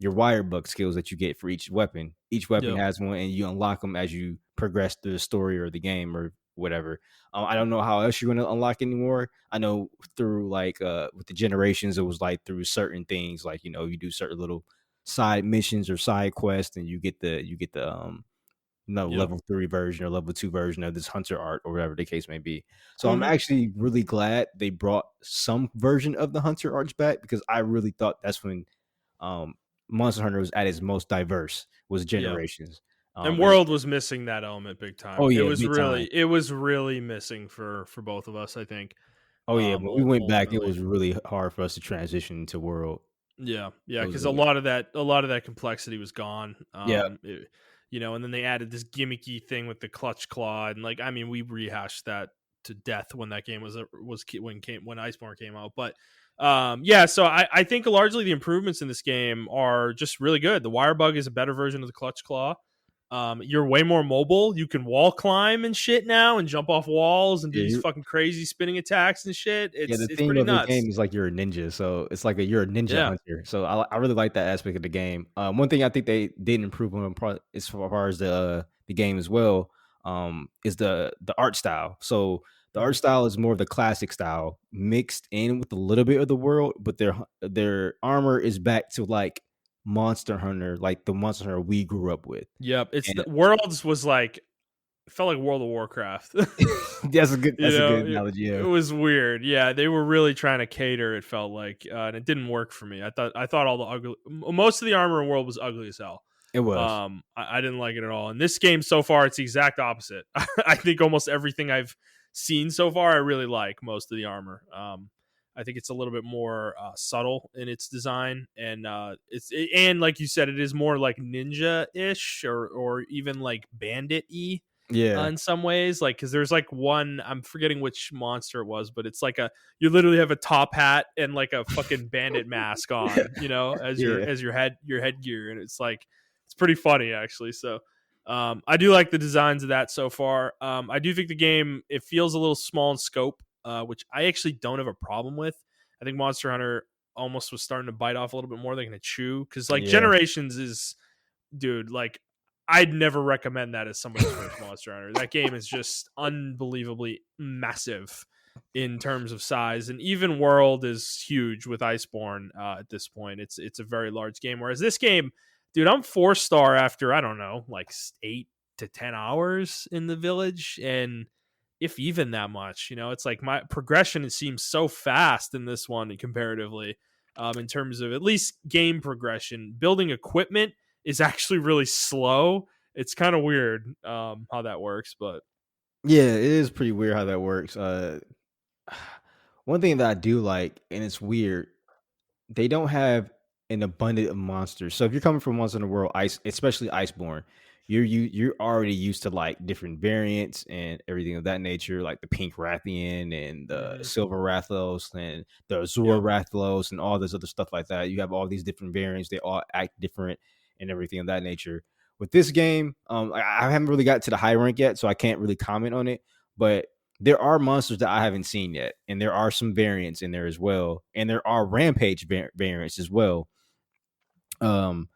wire bug skills that you get for each weapon. Each weapon Yep. has one, and you unlock them as you progress through the story or the game or whatever. I don't know how else you're gonna unlock anymore. I know through like with the generations, it was like through certain things, like you do certain little side missions or side quests, and you get the no Yep. level 3 version or level 2 version of this hunter art or whatever the case may be. So I'm Mhm. actually really glad they brought some version of the hunter arts back because I really thought that's when um Monster Hunter was at its most diverse was Yeah. generations. And And World was missing that element big oh time. It yeah, was big time. really it was really missing for both of us, I think, Oh yeah, when we went back, it ultimately. was really hard for us to transition to world. Yeah, yeah, It was because a lot of that complexity was gone. yeah, And then they added this gimmicky thing with the clutch claw, and like, I mean, we rehashed that to death when that game when Iceborne came out. But yeah, so I think largely the improvements in this game are just really good. The wire bug is a better version of the clutch claw. You're way more mobile. You can wall climb and shit now, and jump off walls and do yeah, these you fucking crazy spinning attacks and shit. yeah, It's the it's theme pretty of the nuts. game is like you're a ninja, so it's like you're a ninja Yeah. hunter. So I really like that aspect of the game. One thing I think they did improve on as far as the game as well, is the art style. So the art Mhm. style is more of the classic style mixed in with a little bit of the world, but their armor is back to like Monster Hunter, like the Monster Hunter we grew up with. Yep. It's And the Worlds was like it felt like World of Warcraft. that's a good analogy. It Yeah, was weird. Yeah, they were really trying to cater. It felt like, and it didn't work for me. I thought all the most of the armor in World was ugly as hell. it was. I didn't like it at all. In this game so far, it's the exact opposite. I think almost everything I've seen so far, I really like most of the armor. I think it's a little bit more subtle in its design, and and like you said, it is more like ninja ish or even like bandit y Yeah, in some ways, like because there's like one, I'm forgetting which monster it was, but it's like you literally have a top hat and like a fucking bandit mask on, as your yeah. as your headgear, and it's like it's pretty funny actually. So I do like the designs of that so far. I do think the game, it feels a little small in scope, which I actually don't have a problem with. I think Monster Hunter almost was starting to bite off a little bit more than it chew, because like Yeah. Generations is, dude, like I'd never recommend that as somebody's first Monster Hunter. That game is just unbelievably massive in terms of size, and even World is huge with Iceborne. At this point, it's a very large game. Whereas this game, dude, I'm 4-star after, I don't know, like 8 to 10 hours in the village, and if even that much, it's like my progression, it seems so fast in this one comparatively, in terms of at least game progression. Building equipment is actually really slow. It's kind of weird, how that works, but Yeah, it is pretty weird how that works. One thing that I do like, and it's weird, they don't have an abundant of monsters. So if you're coming from Monster in the World, especially Iceborne, you're already used to like different variants and everything of that nature, like the pink Rathian and the mhm, silver Rathlos and the Azure yep. Rathlos and all this other stuff like that. You have all these different variants, they all act different and everything of that nature. With this game, I haven't really got to the high rank yet, so I can't really comment on it. But there are monsters that I haven't seen yet, and there are some variants in there as well, and there are rampage variants as well. Um,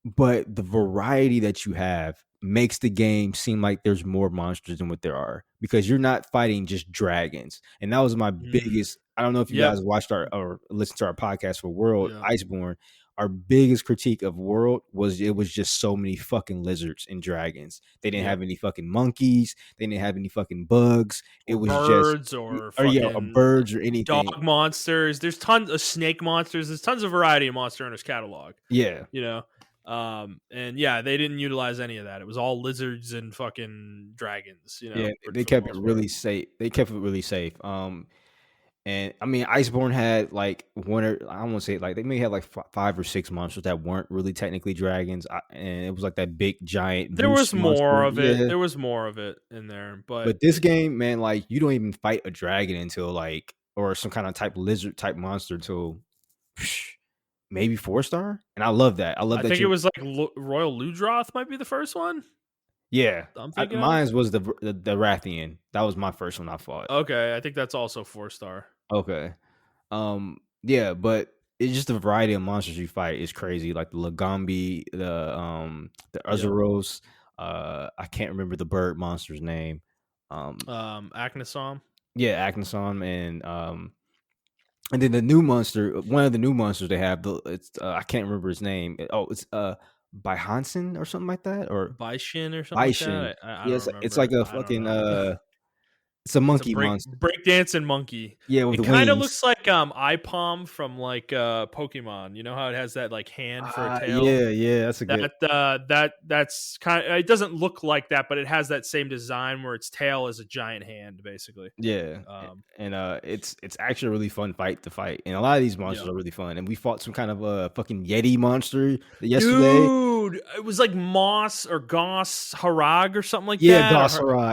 but the variety that you have makes the game seem like there's more monsters than what there are because you're not fighting just dragons. And that was my Mm, biggest. I don't know if you yep, guys watched our or listened to our podcast for World yeah, Iceborne. Our biggest critique of World was it was just so many fucking lizards and dragons. They didn't yep. have any fucking monkeys. They didn't have any fucking bugs. It Or was just birds or or yeah, fucking birds or anything. dog monsters. There's tons of snake monsters. There's tons of variety in Monster Hunter's catalog, Yeah. you know. And yeah, they didn't utilize any of that. It was all lizards and fucking dragons, Yeah, they for the kept it most part. really safe. They kept it really safe. And I mean, Iceborne had like one or I don't want to say like they may have like 5 or 6 monsters that weren't really technically dragons, and it was like that big giant There moose was monster. more of it. Yeah, There was more of it in there, but but this game, man, like you don't even fight a dragon until like or some kind of type lizard type monster until maybe 4-star, and I love that. I love I that think it you was like Royal Ludroth might be the first one. Yeah, I'm thinking of. mine was the Rathian. That was my first one I fought. Okay, I think that's also 4-star. Okay. Yeah, but it's just the variety of monsters you fight is crazy. Like the Lagambi, the Yep. Azuros. I can't remember the bird monster's name. Um, Aknosom. yeah, Aknosom and then the new monster. One of the new monsters they have. It's I can't remember his name. Oh, it's Baihansen or something like that, or Baishin or something like Baishin. that. I Yeah, don't it's like remember. a I don't fucking know. it's a It's a monkey monster. break dancing monkey. Yeah, with It the kind of wings. looks like Ipom from like Pokemon. You know how it has that like hand for a tail? Yeah, that's a good. That's kind of, it doesn't look like that, but it has that same design where its tail is a giant hand, basically. Yeah, Um, and it's actually a really fun fight to fight, and a lot of these monsters yeah. are really fun. And we fought some kind of a fucking Yeti monster yesterday. Dude, it was like Moss or Goss Harag or something like Yeah, that,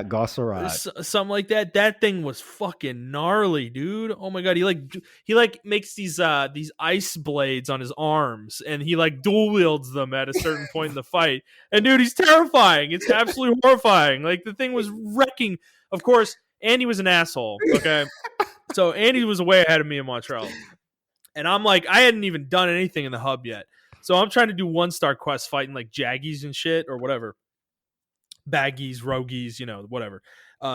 Gossarat. something like that. That thing was fucking gnarly, dude. Oh my god, he makes these ice blades on his arms, and he like dual wields them at a certain point in the fight. And dude, he's terrifying. It's absolutely horrifying. Like the thing was wrecking. Of course, Andy was an asshole. Okay, so Andy was way ahead of me in Montreal, and I'm like, I hadn't even done anything in the hub yet. So I'm trying to do 1-star quests fighting like Jaggies and shit or whatever. Baggies, Rogies, whatever.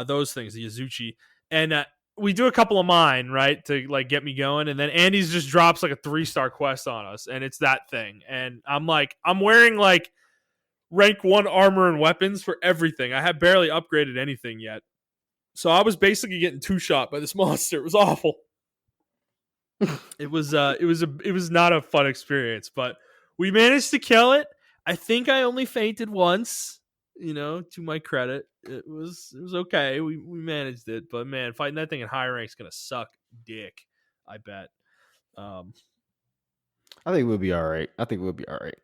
Those things, the Azuchi. And we do a couple of mine, right, to like get me going. And then Andy's just drops like a 3-star quest on us, and it's that thing. And I'm like, I'm wearing like rank 1 armor and weapons for everything. I have barely upgraded anything yet. So I was basically getting 2-shot by this monster. It was awful. It was not a fun experience, but we managed to kill it. I think I only fainted once, to my credit. It was okay. We managed it, but man, fighting that thing in high rank is gonna suck dick, I bet. Um I think we'll be all right. I think we'll be all right.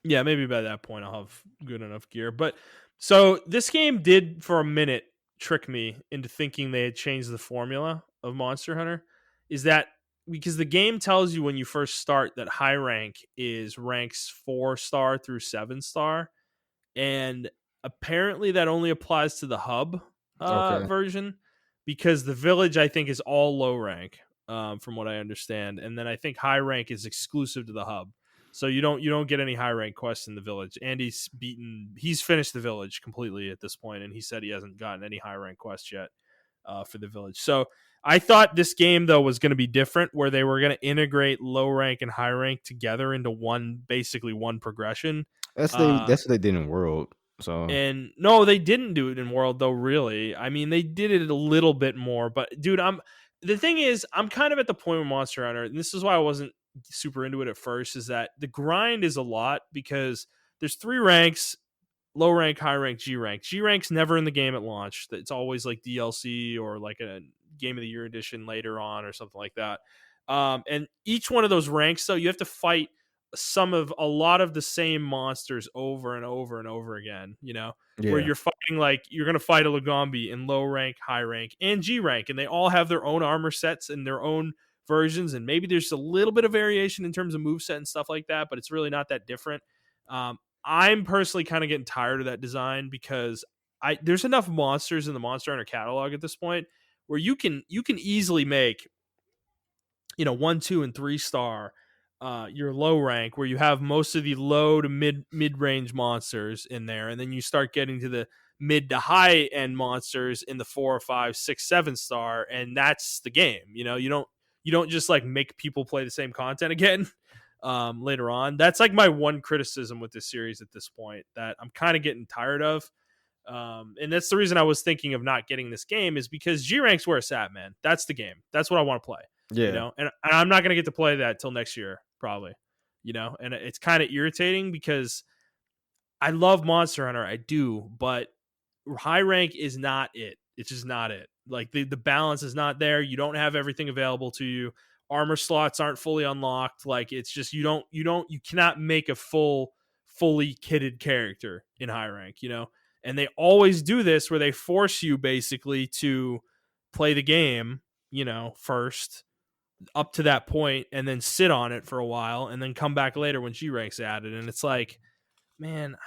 yeah, maybe by that point I'll have good enough gear. But so this game did for a minute trick me into thinking they had changed the formula of Monster Hunter. Is that because the game tells you when you first start that high rank is ranks 4-star through 7-star, and apparently that only applies to the hub Okay. version, because the village I think is all low rank, from what I understand, and then I think high rank is exclusive to the hub. So you don't get any high rank quests in the village. He's finished the village completely at this point, and he said he hasn't gotten any high rank quests yet for the village. So I thought this game though was going to be different, where they were going to integrate low rank and high rank together into basically one progression. That's what they did in World. So And no, they didn't do it in World though, really. I mean, they did it a little bit more, but dude, the thing is, I'm kind of at the point with Monster Hunter, and this is why I wasn't super into it at first, is that the grind is a lot because there's 3 ranks: low rank, high rank, G rank. G rank's never in the game at launch. It's always like DLC or like a game of the year edition later on or something like that. And each one of those ranks, though, you have to fight a lot of the same monsters over and over and over again, where yeah, you're fighting, like you're going to fight a Lagombi in low rank, high rank, and G rank, and they all have their own armor sets and their own versions, and maybe there's a little bit of variation in terms of moveset and stuff like that, but it's really not that different. I'm personally kind of getting tired of that design, because there's enough monsters in the Monster Hunter catalog at this point where you can easily make 1, 2, and 3-star your low rank, where you have most of the low to mid range monsters in there, and then you start getting to the mid to high end monsters in the 4, 5, 6, 7-star, and that's the game. You don't just like make people play the same content again later on. That's like my one criticism with this series at this point, that I'm kind of getting tired of. And that's the reason I was thinking of not getting this game, is because G rank's where it's at, man. That's the game. That's what I want to play. yeah, And I'm not going to get to play that till next year, probably. And it's kind of irritating because I love Monster Hunter, I do, but high rank is not it. It's just not it. Like the balance is not there. You don't have everything available to you. Armor slots aren't fully unlocked. Like it's just you cannot make a fully kitted character in high rank, And they always do this where they force you basically to play the game, first up to that point, and then sit on it for a while, and then come back later when G rank's added. And it's like, man,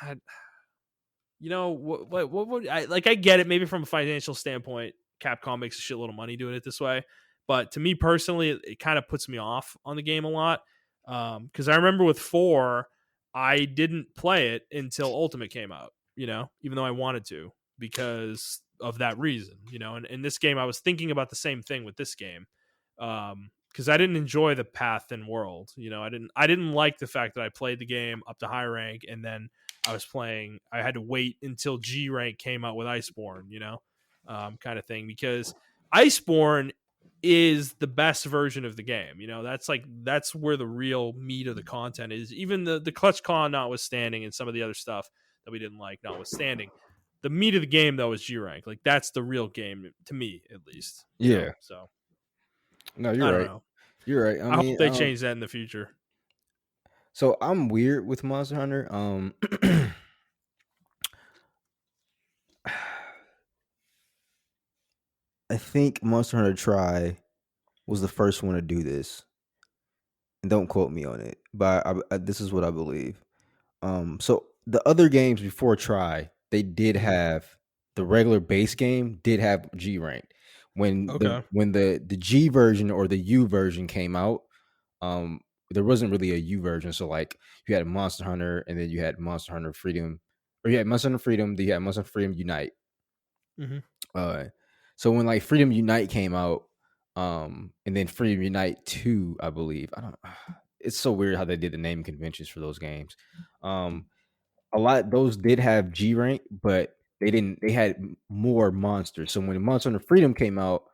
what would I like? I get it, maybe from a financial standpoint, Capcom makes a shitload of money doing it this way, but to me personally, it kind of puts me off on the game a lot. Because I remember with 4, I didn't play it until Ultimate came out. Even though I wanted to because of that reason. And in this game, I was thinking about the same thing with this game. Because I didn't enjoy the path and world. I didn't like the fact that I played the game up to high rank and then I had to wait until G rank came out with Iceborne, kind of thing, because Iceborne is the best version of the game. That's where the real meat of the content is. Even the clutch con notwithstanding and some of the other stuff that we didn't like notwithstanding, the meat of the game though is G rank. Like that's the real game to me, at least. Yeah. So No, you're I don't right. know. You're right. I I hope mean, they change that in the future. so I'm weird with Monster Hunter. I think Monster Hunter Try was the first one to do this, and don't quote me on it, but this is what I believe. So the other games before Try, they did Mhm. have the regular base game did have G rank. When the Okay. when the G version or the U version came out, um, there wasn't really a U version. So like you had Monster Hunter, and then you had Monster Hunter Freedom, or you had Monster Hunter Freedom, then you had Monster Hunter Freedom Unite. Hmm. Uh, so when like Freedom Unite came out, and then Freedom Unite 2, I believe. I don't It's so weird how they did the name conventions for those games. Um, a lot those did have G rank, but they had more monsters. So when Monster Hunter Freedom came out,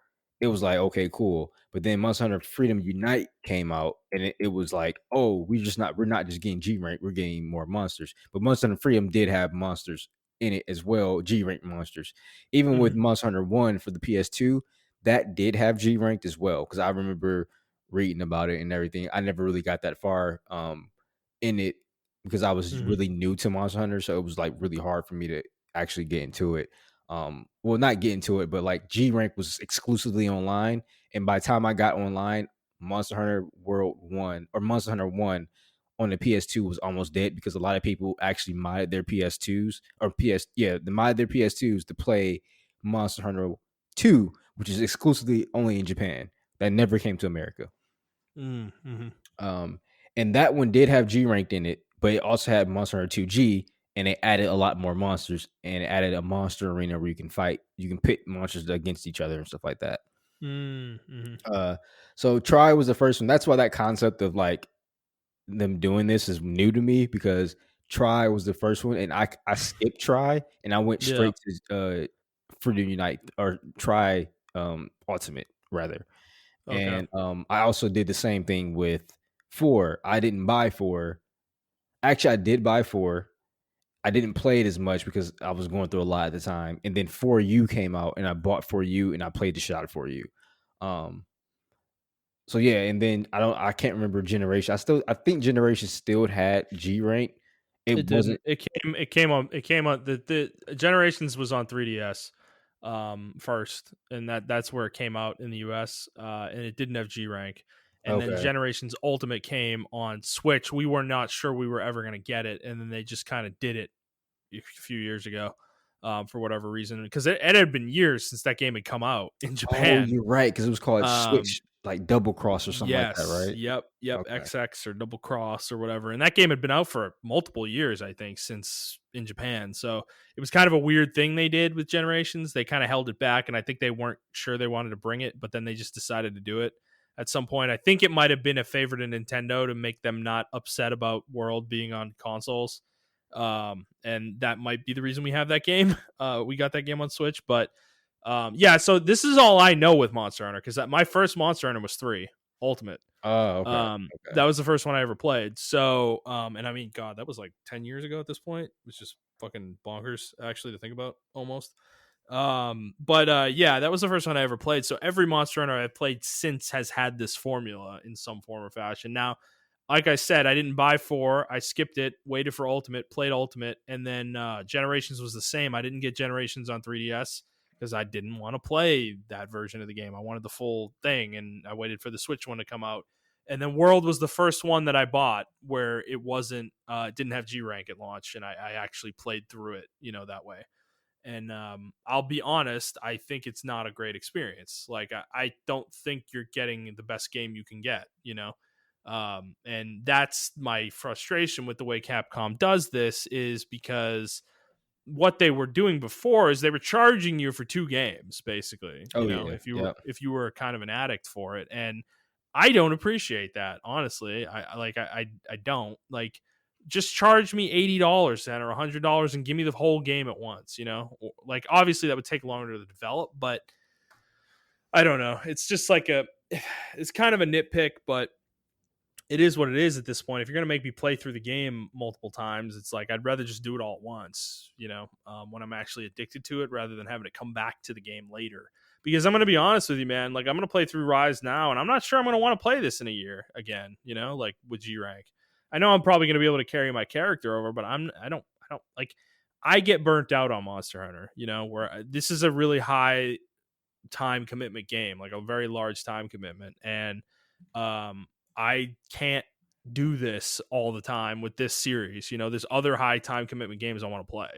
it was like, okay, cool. But then Monster Hunter Freedom Unite came out, and it was like, oh, we're not just getting G rank, we're getting more monsters. But Monster Hunter Freedom did have monsters in it as well, G rank monsters. Even with Hmm. Monster Hunter 1 for the PS2, that did have G ranked as well. Because I remember reading about it and everything. I never really got that far in it because I was Hmm. really new to Monster Hunter, so it was like really hard for me to actually get into it. Well, not get into it, but like G rank was exclusively online, and by the time I got online, Monster Hunter World One or Monster Hunter One on the PS2 was almost dead because a lot of people actually modded their PS2s or they modded their PS2s to play Monster Hunter 2, which is exclusively only in Japan. That never came to America. Mm-hmm. Um, and that one did have G ranked in it, but it also had Monster Hunter 2G, and it added a lot more monsters and it added a monster arena where you can pit monsters against each other and stuff like that. Mm-hmm. Uh, so Try was the first one. That's why that concept of like them doing this is new to me because Try was the first one, and I skipped Try and I went Yeah. straight to Freedom Unite or Try Ultimate rather. Okay. And I also did the same thing with 4. I didn't buy 4. Actually, I did buy 4. I didn't play it as much because I was going through a lot at the time. And then 4U came out and I bought 4U and I played the shit out of 4U. Um so yeah, and then I can't remember Generation. I think Generation still had G rank. It It didn't. wasn't It came on the Generations was on 3DS first, and that's where it came out in the US, and it didn't have G rank. And then okay. Generations Ultimate came on Switch. We were not sure we were ever going to get it, and then they just kind of did it a few years ago, for whatever reason, because it had been years since that game had come out in Oh, Japan. you're right because it was called Um, Switch like Double Cross or something like that, Yes. right? Yep. Okay. XX or Double Cross or whatever. And that game had been out for multiple years, I think, since in Japan. So it was kind of a weird thing they did with Generations. They kind of held it back, and I think they weren't sure they wanted to bring it, but then they just decided to do it at some point. I think it might have been a favor to Nintendo to make them not upset about World being on consoles. And that might be the reason we have that game. We got that game on Switch, but yeah, so this is all I know with Monster Hunter because my first Monster Hunter was 3 Ultimate. Oh, okay. Okay. That was the first one I ever played. So, and I mean, God, that was like 10 years ago at this point. It was just fucking bonkers, actually, to think about almost. But yeah, that was the first one I ever played. So every Monster Hunter I've played since has had this formula in some form or fashion. Now, like I said, I didn't buy 4. I skipped it, waited for Ultimate, played Ultimate, and then Generations was the same. I didn't get Generations on 3DS because I didn't want to play that version of the game. I wanted the full thing, and I waited for the Switch one to come out. And then World was the first one that I bought where it wasn't didn't have G rank at launch, and I actually played through it, that way. And I'll be honest, I think it's not a great experience. Like I don't think you're getting the best game you can get. And that's my frustration with the way Capcom does this, is because what they were doing before is they were charging you for 2 games, basically, Oh yeah, if you were yeah, kind of an addict for it. And I don't appreciate that, honestly. I don't like, just charge me $80 then, or $100, and give me the whole game at once. Like, obviously that would take longer to develop, but I don't know, it's just like it's kind of a nitpick, but it is what it is at this point. If you're going to make me play through the game multiple times, it's like I'd rather just do it all at once, when I'm actually addicted to it, rather than having to come back to the game later. Because I'm going to be honest with you, man, like I'm going to play through Rise now, and I'm not sure I'm going to want to play this in a year again, like with G rank. I know I'm probably going to be able to carry my character over, but I don't like, I get burnt out on Monster Hunter, where this is a really high time commitment game, like a very large time commitment. And I can't do this all the time with this series. There's other high time commitment games I want to play.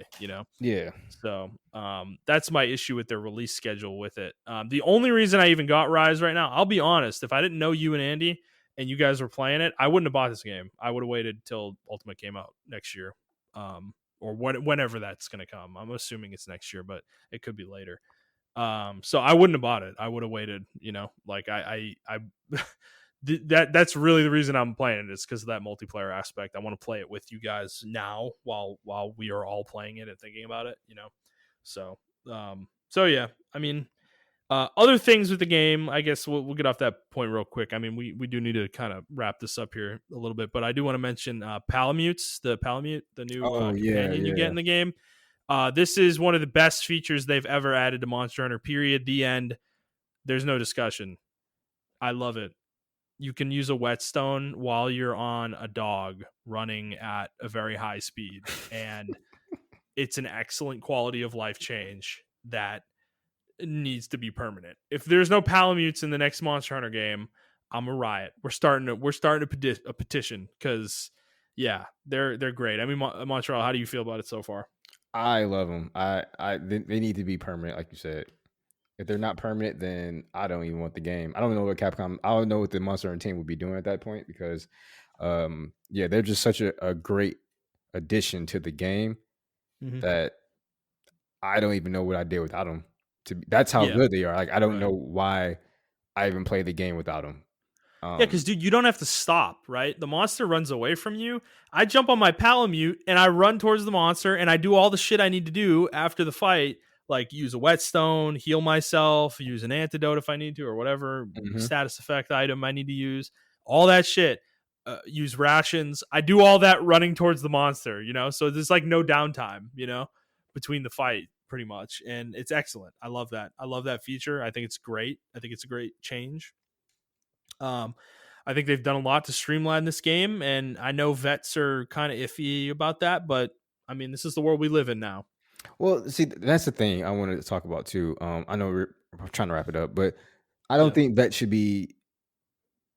yeah. So that's my issue with their release schedule with it. The only reason I even got Rise right now, I'll be honest, if I didn't know you and Andy and you guys were playing it, I wouldn't have bought this game. I would have waited till Ultimate came out next year, or whenever that's going to come. I'm assuming it's next year, but it could be later. So I wouldn't have bought it. I would have waited. Like I that's really the reason I'm playing it, is because of that multiplayer aspect. I want to play it with you guys now while we are all playing it and thinking about it. So yeah, I mean, other things with the game, I guess we'll get off that point real quick. I mean, we do need to kind of wrap this up here a little bit, but I do want to mention Palamutes, the new Oh yeah, companion you get yeah. in the game. This is one of the best features they've ever added to Monster Hunter, period. The end. There's no discussion. I love it. You can use a whetstone while you're on a dog running at a very high speed, and it's an excellent quality of life change that needs to be permanent. If there's no Palamutes in the next Monster Hunter game, I'm a riot. We're starting a petition, because yeah, they're great. I mean, Montreal, how do you feel about it so far? I love them. They need to be permanent, like you said. If they're not permanent, then I don't even want the game. I don't know what Capcom. I don't know what the Monster Hunter team would be doing at that point, because, yeah, they're just such a great addition to the game Mm-hmm. that I don't even know what I did without them. That's how Yeah, good they are. Like, I don't right. know why I even played the game without them. Yeah, because dude, you don't have to stop, right? The monster runs away from you. I jump on my Palamute and I run towards the monster, and I do all the shit I need to do after the fight, like use a whetstone, heal myself, use an antidote if I need to, or whatever Mhm. status effect item I need to use. All that shit. Use rations. I do all that running towards the monster. So there's like no downtime, between the fight, pretty much. And it's excellent. I love that. I love that feature. I think it's great. I think it's a great change. Um, I think they've done a lot to streamline this game, and I know vets are kind of iffy about that, but I mean, this is the world we live in now. Well, see, that's the thing I wanted to talk about too. I know we're trying to wrap it up, but I don't Yeah. think that should be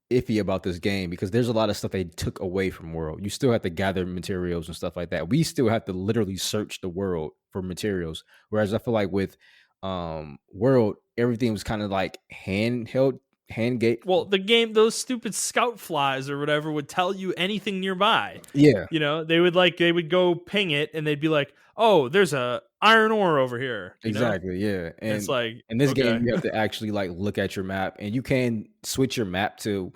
iffy about this game, because there's a lot of stuff they took away from World. You still have to gather materials and stuff like that. We still have to literally search the world for materials. Whereas I feel like with World, everything was kind of like handheld, hand gate. Well, the game, those stupid scout flies or whatever would tell you anything nearby. Yeah, They would go ping it, and they'd be like, "Oh, there's a iron ore over here." exactly. Yeah. And it's And like, in this game, okay. you have to actually like look at your map, and you can switch your map to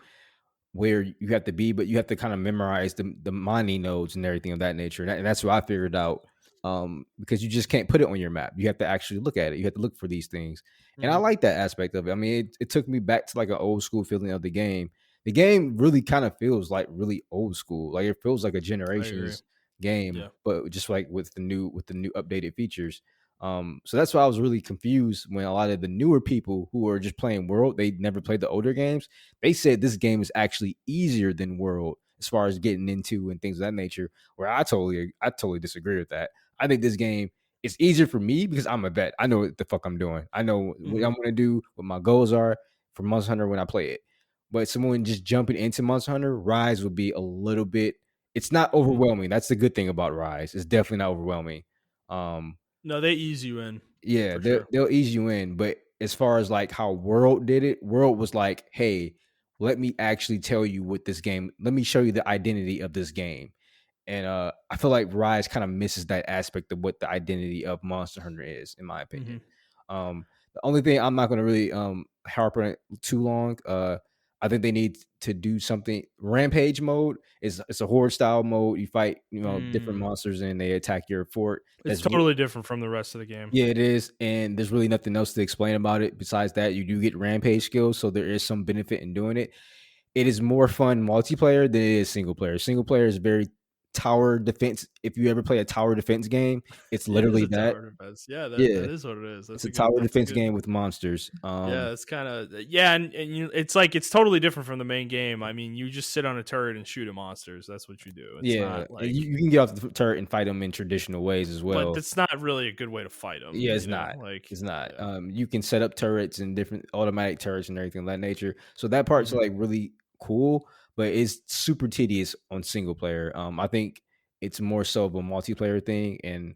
where you have to be, but you have to kind of memorize the mining nodes and everything of that nature. And that's what I figured out. Because you just can't put it on your map. You have to actually look at it. You have to look for these things. And I Mhm. like that aspect of it. I mean, it took me back to like an old school feeling of the game. The game really kind of feels like really old school. Like it feels like a I agree. generations game, Yeah. but just like with the new updated features. So that's why I was really confused when a lot of the newer people who are just playing World, they never played the older games. They said this game is actually easier than World as far as getting into and things of that nature. Where I totally disagree with that. I think this game is easier for me because I'm a vet. I know what the fuck I'm doing. I know what Mhm. I'm gonna do, what my goals are for Monster Hunter when I play it. but someone just jumping into Monster Hunter, Rise would be a little bit. It's not Mhm. overwhelming. That's the good thing about Rise. It's definitely not overwhelming. Um, No, they ease you in yeah, for sure. they'll ease you in, but as far as like how World did it, World was like, "Hey, let me actually tell you what this game. Let me show you the identity of this game." And I feel like Rise kind of misses that aspect of what the identity of Monster Hunter is, in my opinion. Mhm. The only thing I'm not going to really harp on it too long. I think they need to do something. Rampage mode is it's a horde style mode. You fight, different Mm. monsters and they attack your fort. It's That's totally different from the rest of the game. Yeah, it is, and there's really nothing else to explain about it besides that you do get rampage skills, so there is some benefit in doing it. It is more fun multiplayer than it is single player. Single player is very tower defense. If you ever play a tower defense game, it's It is literally a that. tower defense. Yeah, that Yeah, is what it is. it's a tower That's a defense good game with monsters. Yeah, it's kind of yeah, and it's like it's totally different from the main game. I mean, you just sit on a turret and shoot at monsters. That's what you do. It's Yeah, not and like, you can get off the turret and fight them in traditional ways as but well. that's not really a good way to fight them. Yeah, You know, like it's not. yeah. You can set up turrets and different automatic turrets and everything of that nature. So that part's Hmm. like really cool, but it's super tedious on single player. I think it's more so of a multiplayer thing, and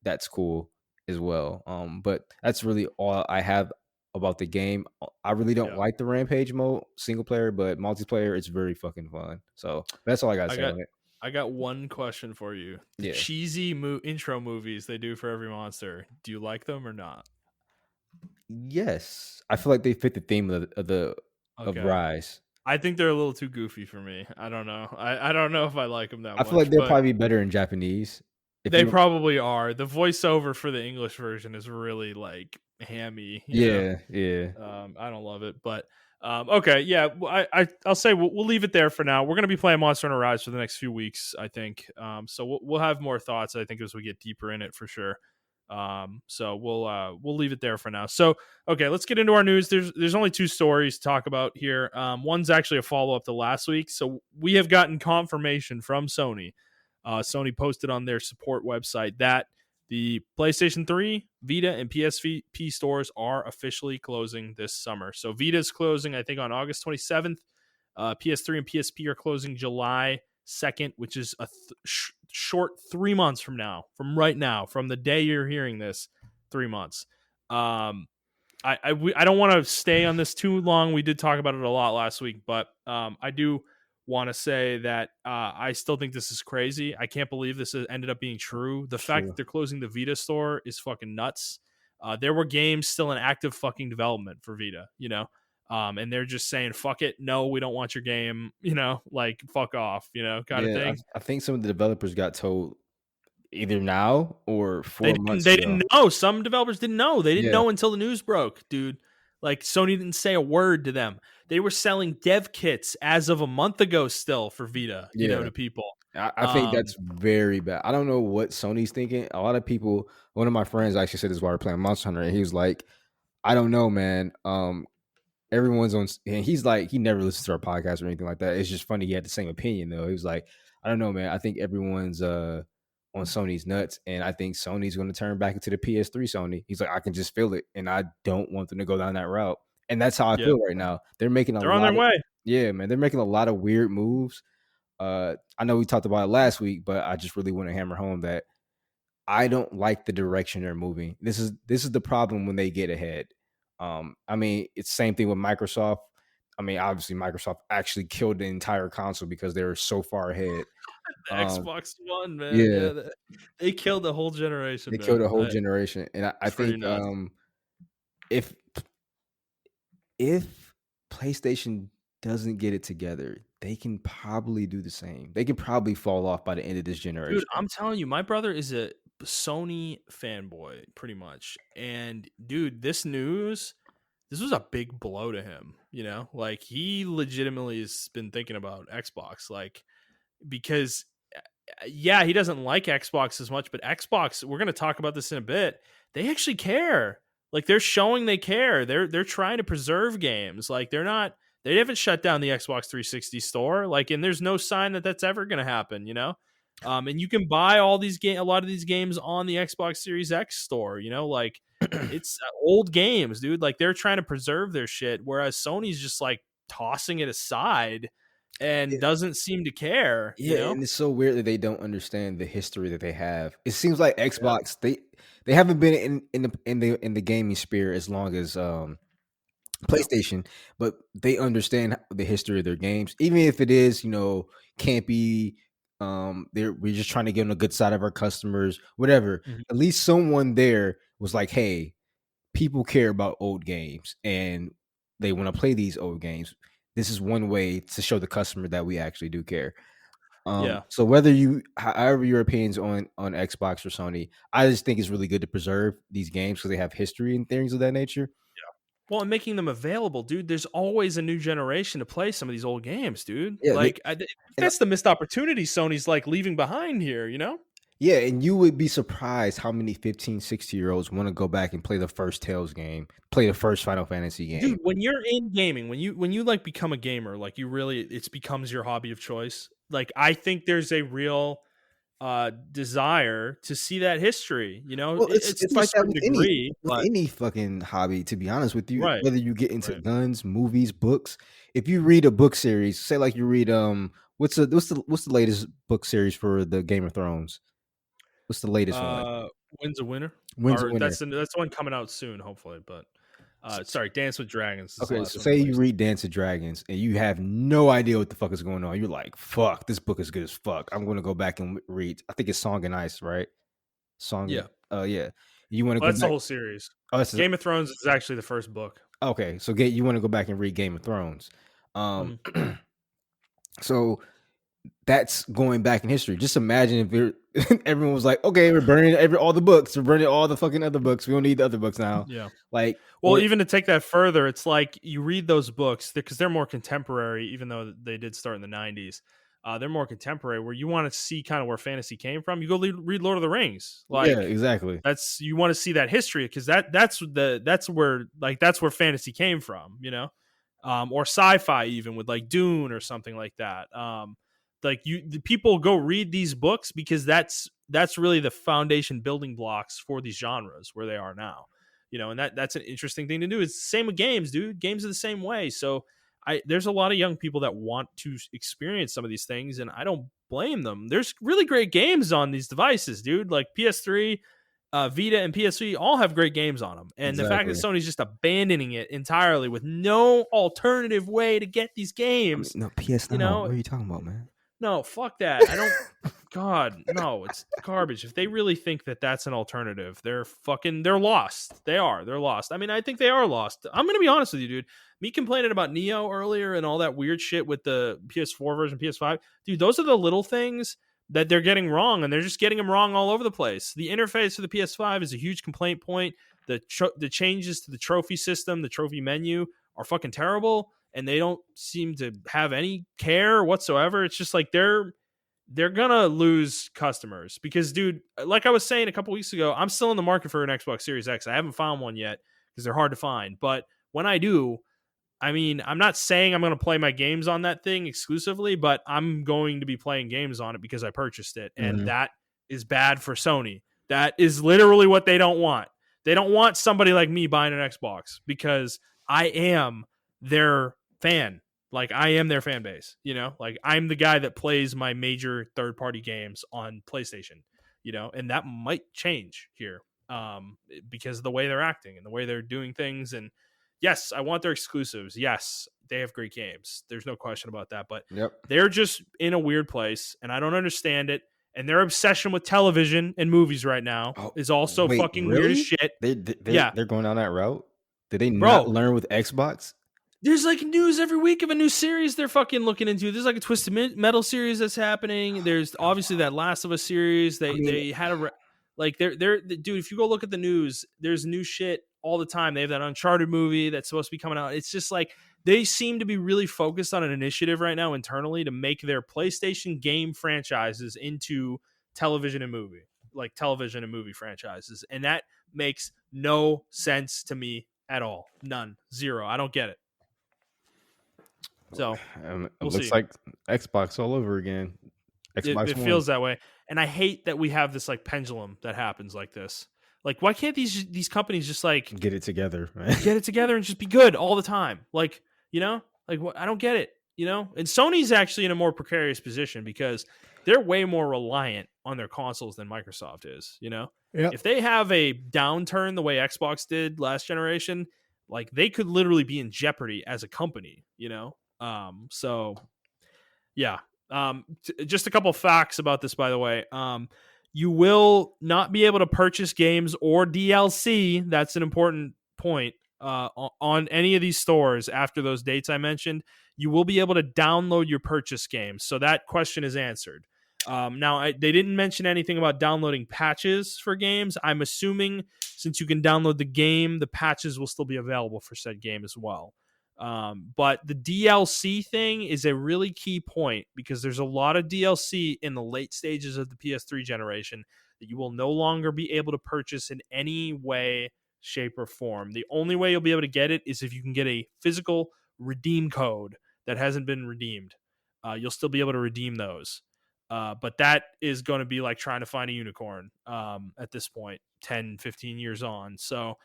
that's cool as well. But that's really all I have about the game. I really don't Yeah. like the rampage mode single player, but multiplayer it's very fucking fun. So that's all I gotta I say got on it. I got one question for you. The Yeah. cheesy intro movies they do for every monster. Do you like them or not? Yes, I feel like they fit the theme of Okay. Rise. I think they're a little too goofy for me. I don't know. I don't know if I like them that I feel like much, they'll but probably be better in Japanese. If they you probably are. The voiceover for the English version is really like hammy, you know. Yeah, yeah, I don't love it, but okay, yeah. I'll say we'll leave it there for now. We're gonna be playing Monster Hunter Rise for the next few weeks, I think. So we'll have more thoughts, I think, as we get deeper in it for sure. So we'll leave it there for now. So okay, let's get into our news. There's only two stories to talk about here. One's actually a follow up to last week. So we have gotten confirmation from Sony. Sony posted on their support website that the PlayStation 3, Vita, and PSP stores are officially closing this summer. So Vita is closing, I think, on August 27th. PS3 and PSP are closing July 2nd, which is a short 3 months from now, from right now, from the day you're hearing this, 3 months. Um, I don't want to stay on this too long. We did talk about it a lot last week, but I do want to say that I still think this is crazy. I can't believe this ended up being true. The it's fact true. that they're closing the Vita store is fucking nuts. There were games still in active fucking development for Vita, you know, and they're just saying fuck it, no, we don't want your game, you know, like fuck off, you know, kind of Yeah, thing. I think some of the developers got told either now or They 4 didn't. months They ago. didn't know. Some developers didn't know. They didn't Yeah, know until the news broke, dude. Like Sony didn't say a word to them. They were selling dev kits as of a month ago, still for Vita, you know, yeah. to people. I think Um, that's very bad. I don't know what Sony's thinking. A lot of people one of my friends actually said this while we are playing Monster Hunter, and he was like, "I don't know, man. Everyone's on," and he's like, he never listens to our podcast or anything like that. It's just funny he had the same opinion though. He was like, I don't know, man. I think everyone's on Sony's nuts, and I think Sony's going to turn back into the PS3 Sony. He's like, I can just feel it, and I don't want them to go down that route. And that's how I yeah, feel right now. They're making a they're on lot their of way. yeah, man. They're making a lot of weird moves. I know we talked about it last week, but I just really want to hammer home that I don't like the direction they're moving. This is the problem when they get ahead. I mean, it's the same thing with Microsoft. I mean, obviously, Microsoft actually killed the entire console because they were so far ahead. The Um, Xbox One, man. yeah, Yeah, they killed the whole generation, they killed man. a whole generation, and I It's pretty think nuts. if if PlayStation doesn't get it together, they can probably do the same. They can probably fall off by the end of this Dude, generation. I'm telling you, my brother is a Sony fanboy, pretty much. And dude, this was a big blow to him, you know? Like he legitimately has been thinking about Xbox, like because yeah, he doesn't like Xbox as much, but Xbox, we're going to talk about this in a bit. They actually care. Like they're showing they care. They're trying to preserve games. Like they haven't shut down the Xbox 360 store. Like and there's no sign that that's ever going to happen, you know? And you can buy a lot of these games on the Xbox Series X store, you know, like it's old games, dude. Like they're trying to preserve their shit whereas Sony's just like tossing it aside and Yeah, doesn't seem to care, you yeah, know? and it's so weird that they don't understand the history that they have. It seems like Yeah. Xbox, they haven't been in the gaming sphere as long as Yeah. PlayStation, but they understand the history of their games, even if it is, campy. We're just trying to get on the good side of our customers, whatever. Mhm. At least someone there was like, "Hey, people care about old games, and they want to play these old games. This is one way to show the customer that we actually do care." Yeah. So however your opinions on Xbox or Sony, I just think it's really good to preserve these games because they have history and things of that nature. Well, and making them available, dude. There's always a new generation to play some of these old games, dude. Yeah, Like, and that's the missed opportunity Sony's like leaving behind here, you know? yeah, and you would be surprised how many 15, 60-year-olds want to go back and play the first Tales game, play the first Final Fantasy game. Dude, when you're in gaming, when you like become a gamer, like you really it becomes your hobby of choice. Like I think there's a real desire to see that history, you know? Well, it's It's it's to a like that certain with any degree, with but any fucking hobby, to be honest with you, right, whether you get into right. guns, movies, books. If you read a book series, say like you read what's the latest book series for the Game of Thrones? What's the latest one? Uh Wins a Winner? When's the Or winner? that's the one coming out soon, hopefully, but sorry, Dance with Dragons is the Okay, last so one say you released. read Dance of Dragons and you have no idea what the fuck is going on. You're like, "Fuck, this book is good as fuck. I'm gonna go back and read." I think it's Song and Ice, right? Song. Yeah. Yeah. You want to Well, go that's the back? whole series. Oh, that's Game of Thrones is actually the first book. okay. So you want to go back and read Game of Thrones. Um, Mhm. so that's going back in history. Just imagine if everyone was like, "Okay, we're burning all the books. We're burning all the fucking other books. We don't need the other books now." Yeah. Like, Well, even to take that further, it's like you read those books because they're more contemporary, even though they did start in the 90s. They're more contemporary, where you want to see kind of where fantasy came from. You go read Lord of the Rings. yeah, Like, exactly. that's you want to see that history because that's where fantasy came from, you know, or sci-fi even with like Dune or something like that. Like the people go read these books because that's really the foundation building blocks for these genres where they are now, you know, and that's an interesting thing to do. It's the same with games, dude. Games are the same way. So there's a lot of young people that want to experience some of these things, and I don't blame them. There's really great games on these devices, dude. Like PS3, Vita, and PS3 all have great games on them. And the fact that Exactly. Sony's just abandoning it entirely with no alternative way to get these I mean, games, no, PS you Now. know, What are you talking about, man? no, fuck that. I don't. God, no, it's garbage. If they really think that that's an alternative, they're lost. They're lost. I mean, I think they are lost. I'm gonna be honest with you, dude. Me complaining about Neo earlier and all that weird shit with the PS4 version, PS5, dude. Those are the little things that they're getting wrong, and they're just getting them wrong all over the place. The interface for the PS5 is a huge complaint point. The changes to the trophy system, the trophy menu, are fucking terrible, and they don't seem to have any care whatsoever. It's just like they're gonna lose customers because, dude, like I was saying a couple weeks ago, I'm still in the market for an Xbox Series X. I haven't found one yet because they're hard to find, but when I do, I mean, I'm not saying I'm going to play my games on that thing exclusively, but I'm going to be playing games on it because I purchased it. And Mhm. that is bad for Sony. That is literally what they don't want. They don't want somebody like me buying an Xbox because I am their fan. Like, I am their fan base, you know? Like, I'm the guy that plays my major third party games on PlayStation, you know? And that might change here because of the way they're acting and the way they're doing things. And yes, I want their exclusives. Yes, they have great games. There's no question about that. But Yep. they're just in a weird place, and I don't understand it. And their obsession with television and movies right now Oh, is also wait, fucking weird as really? shit. They're Yeah, they're going down that route? Did they not bro. learn with Xbox? There's like news every week of a new series they're fucking looking into. There's like a Twisted Metal series that's happening. There's obviously that Last of Us series. I They mean, they had like dude. If you go look at the news, there's new shit all the time. They have that Uncharted movie that's supposed to be coming out. It's just like they seem to be really focused on an initiative right now internally to make their PlayStation game franchises into television and movie franchises, and that makes no sense to me at all. None, zero. I don't get it. So it we'll looks see. like Xbox all over again. Xbox It One. feels that way, and I hate that we have this like pendulum that happens like this. Like, why can't these companies just like Get it together, man. get it together and just be good all the time? Like, you know? Like, what? I don't get it. And Sony's actually in a more precarious position because they're way more reliant on their consoles than Microsoft is. Yeah. If they have a downturn the way Xbox did last generation, like they could literally be in jeopardy as a company. So yeah. Just a couple facts about this, by the way. You will not be able to purchase games or DLC. That's an important point. On any of these stores after those dates I mentioned, you will be able to download your purchase games. So that question is answered. Now, they didn't mention anything about downloading patches for games. I'm assuming since you can download the game, the patches will still be available for said game as well. But the DLC thing is a really key point because there's a lot of DLC in the late stages of the PS3 generation that you will no longer be able to purchase in any way, shape, or form. The only way you'll be able to get it is if you can get a physical redeem code that hasn't been redeemed. You'll still be able to redeem those. But that is going to be like trying to find a unicorn at this point, 10, 15 years on. So,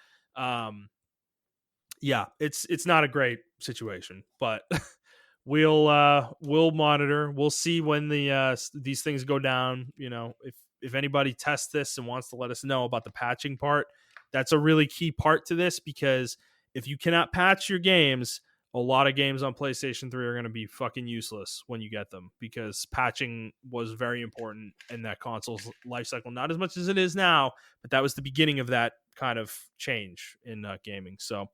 yeah, it's not a great situation, but we'll monitor. We'll see when these things go down. If anybody tests this and wants to let us know about the patching part, that's a really key part to this because if you cannot patch your games, a lot of games on PlayStation 3 are going to be fucking useless when you get them because patching was very important in that console's life cycle. Not as much as it is now, but that was the beginning of that kind of change in gaming. So,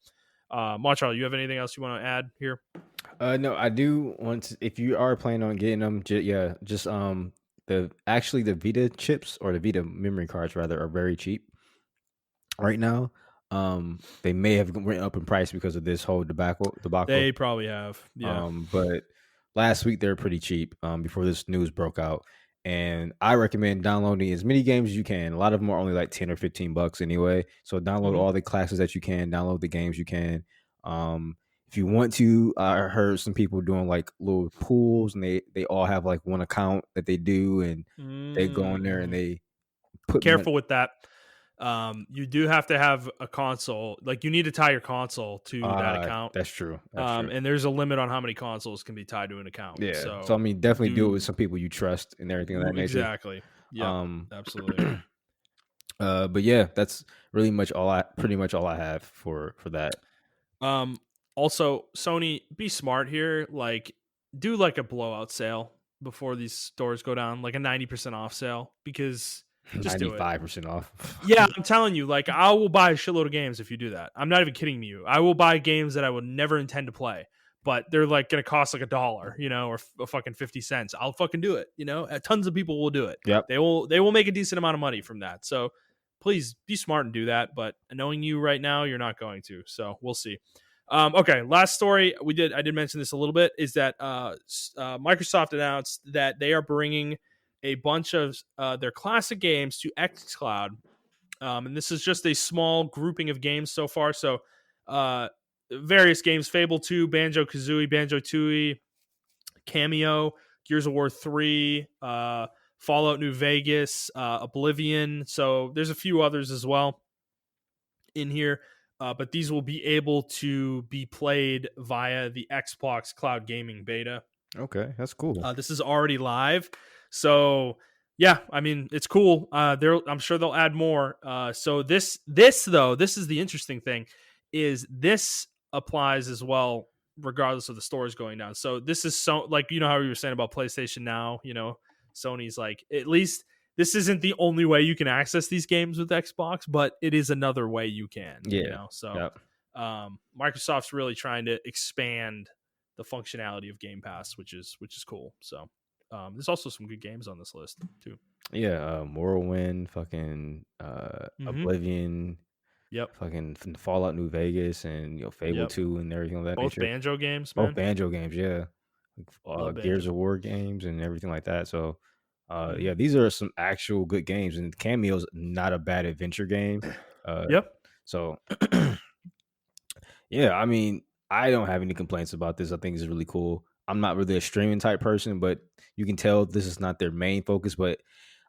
Montrell, you have anything else you want to add here? No, I do want to, if you are planning on getting them, just the Vita chips or the Vita memory cards rather are very cheap right now. They may have went up in price because of this whole debacle. They probably have, yeah. But last week they were pretty cheap. Before this news broke out, and I recommend downloading as many games as you can. A lot of them are only like $10 or $15 anyway. So download all the classes that you can. Download the games you can. If you want to, I heard some people doing like little pools, and they all have like one account that they do, and they go in there and they put careful with that. You do have to have a console. Like you need to tie your console to that account. That's true. And there's a limit on how many consoles can be tied to an account. Yeah. So I mean, definitely do it with some people you trust and everything of that nature. Exactly. Yeah. Absolutely. But yeah, that's pretty much all I have for that. Also, Sony, be smart here. Like, do like a blowout sale before these stores go down, like a 90% off sale, because just 95% off. Yeah, I'm telling you, like, I will buy a shitload of games if you do that. I'm not even kidding you. I will buy games that I would never intend to play, but they're like going to cost like $1, or a fucking 50 cents. I'll fucking do it. Tons of people will do it. Yep. They will make a decent amount of money from that. So please be smart and do that. But knowing you right now, you're not going to. So we'll see. Okay, last story I did mention this a little bit, is that Microsoft announced that they are bringing a bunch of their classic games to xCloud. And this is just a small grouping of games so far. So various games: Fable 2, Banjo-Kazooie, Banjo-Tooie, Cameo, Gears of War 3, Fallout New Vegas, Oblivion. So there's a few others as well in here. But these will be able to be played via the Xbox Cloud Gaming beta. Okay, that's cool. This is already live. So yeah, I mean, it's cool. I'm sure they'll add more. So this though, this is the interesting thing, is this applies as well regardless of the stores going down. So this is so, like, how you were saying about PlayStation Now, Sony's like, at least this isn't the only way you can access these games with Xbox, but it is another way you can. Yeah. So yep. Microsoft's really trying to expand the functionality of Game Pass, which is cool. So there's also some good games on this list too. Yeah, Morrowind, fucking Oblivion, yep, fucking Fallout New Vegas, and Fable 2 and everything like that. Both nature. Banjo games, man. Both Banjo games, yeah. Gears of War games and everything like that. So yeah, these are some actual good games, and Cameo's not a bad adventure game. Yep. So yeah, I mean, I don't have any complaints about this. I think it's really cool. I'm not really a streaming type person, but you can tell this is not their main focus. But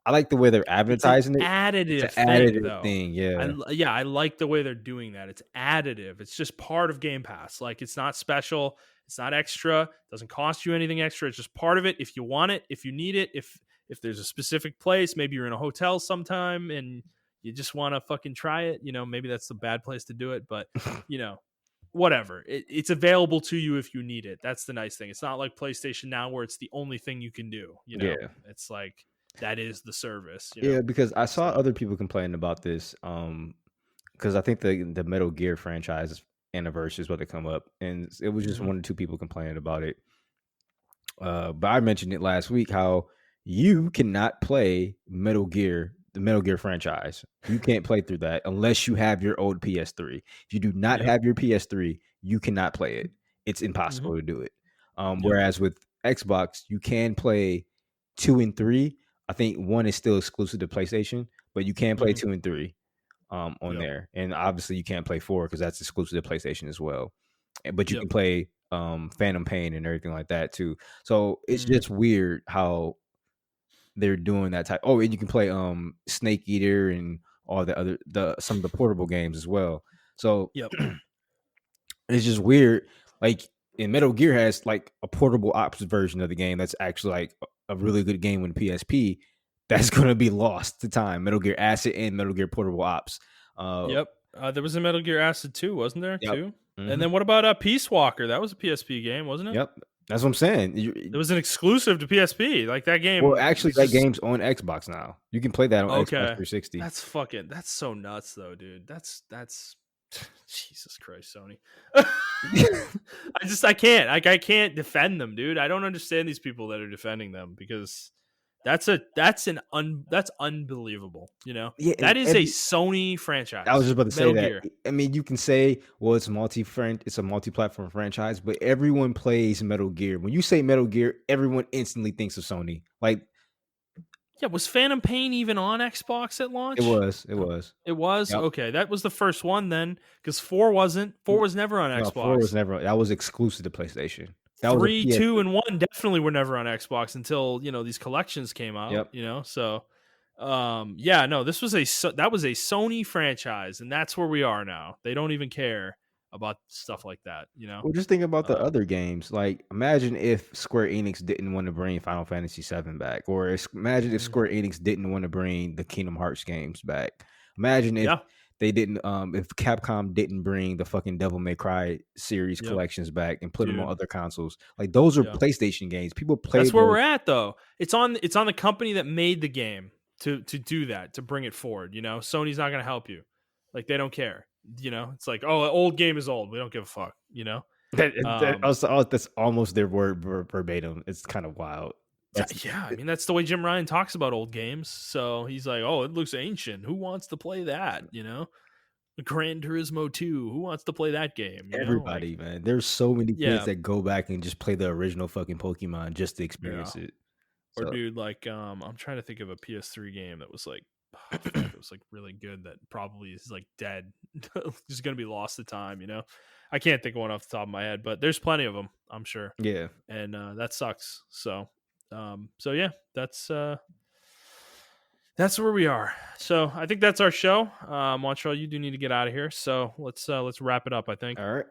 I like the way they're It's an advertising it. It's an additive thing, additive though. thing, yeah. I like the way they're doing that. It's additive. It's just part of Game Pass. Like, it's not special. It's not extra. It doesn't cost you anything extra. It's just part of it. If you want it, if you need it, if there's a specific place, maybe you're in a hotel sometime and you just want to fucking try it. Maybe that's the bad place to do it, but whatever. It's available to you if you need it. That's the nice thing. It's not like PlayStation Now where it's the only thing you can do. Yeah. It's like that is the service. Yeah, because I saw So. other people complaining about this. Because I think the Metal Gear franchise anniversary is about to come up, and it was just Mhm. one or two people complaining about it. But I mentioned it last week how you cannot play the Metal Gear franchise. You can't play through that unless you have your old PS3. If you do not Yep. have your PS3, you cannot play it. It's Mhm. impossible to do it. Yep. Whereas with Xbox, you can play 2 and 3. I think 1 is still exclusive to PlayStation, but you can play Mhm. 2 and 3 on Yep. there. And obviously you can't play 4 because that's exclusive to PlayStation as well. But you Yep. can play Phantom Pain and everything like that too. So it's Mhm. just weird how they're doing that type. Oh, and you can play Snake Eater and all the some of the portable games as well. So Yep. it's just weird. Like, and Metal Gear has like a portable ops version of the game that's actually like a really good game with PSP. That's gonna be lost to time. Metal Gear Acid and Metal Gear Portable Ops. Yep. There was a Metal Gear Acid 2, wasn't there? Yep. Too. And Hmm. then what about Peace Walker? That was a PSP game, wasn't it? Yep. That's what I'm saying. It was an exclusive to PSP. Like, that Well, game actually, was that just game's on Xbox now. You can play that on Xbox okay. 360. That's so nuts, though, dude. That's Jesus Christ, Sony. I can't. Like, I can't defend them, dude. I don't understand these people that are defending them because that's unbelievable. Yeah, and That is a Sony I was franchise. just about to say Metal that. Gear. I mean, you can say, well, it's it's a multi-platform franchise, but everyone plays Metal Gear. When you say Metal Gear, everyone instantly thinks of Sony. Like, Yeah, was Phantom Pain even on Xbox at it launch? was, it was. It was? Yep. Okay, that was the first one then, because 4 wasn't. 4 was never on No, 4 was Xbox. never. That was exclusive to PlayStation. That was a 3, 2, PS3. and 1 definitely were never on Xbox until, these collections came out, Yep. so, yeah, no, that was a Sony franchise, and that's where we are now. They don't even care about stuff like that, Well, just think about the Um, other games. Like, imagine if Square Enix didn't want to bring Final Fantasy VII back, or imagine if mhm. Square Enix didn't want to bring the Kingdom Hearts games back. Imagine if Yeah, they didn't, if Capcom didn't bring the fucking Devil May Cry series yep, collections back and put them on dude, other consoles. Like, those are yeah. PlayStation games. People That's played where those. we're at, though. It's on the company that made the game to do that, to bring it forward. Sony's not going to help you. Like, they don't care. It's like, oh, an old game is old. We don't give a fuck. Um, That's almost their word verbatim. It's kind of wild. That's yeah, I mean, that's the way Jim Ryan talks about old games. So he's like, oh, it looks ancient. Who wants to play that? Gran Turismo 2. Who wants to play that game? Like, everybody, man. There's so many kids yeah, that go back and just play the original fucking Pokemon just to yeah. experience it. Or So dude, like, I'm trying to think of a PS3 game that was like, oh, fuck, it was like really good that probably is like dead, just gonna be lost to time. I can't think of one off the top of my head, but there's plenty of them, I'm sure, yeah. and that sucks. So yeah, that's where we are. So I think that's our show. Montreal, you do need to get out of here, so let's wrap it up, I think. All right.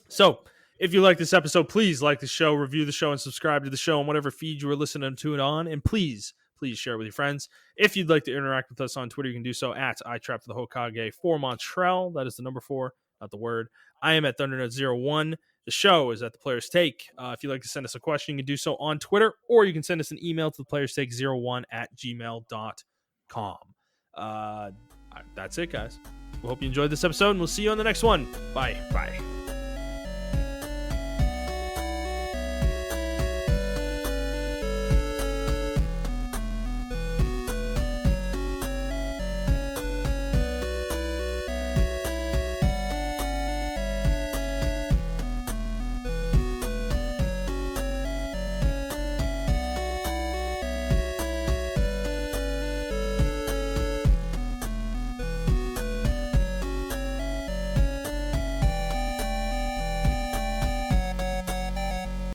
So, if you like this episode, please like the show, review the show, and subscribe to the show on whatever feed you are listening to it on. And please share with your friends. If you'd like to interact with us on Twitter, you can do so at iTrapTheHokage for Montreal. That is the number 4, not the word. I am at ThunderNut01. The show is at The Player's Take. If you'd like to send us a question, you can do so on Twitter, or you can send us an email to theplayerstake01@gmail.com. That's it, guys. We hope you enjoyed this episode, and we'll see you on the next one. Bye.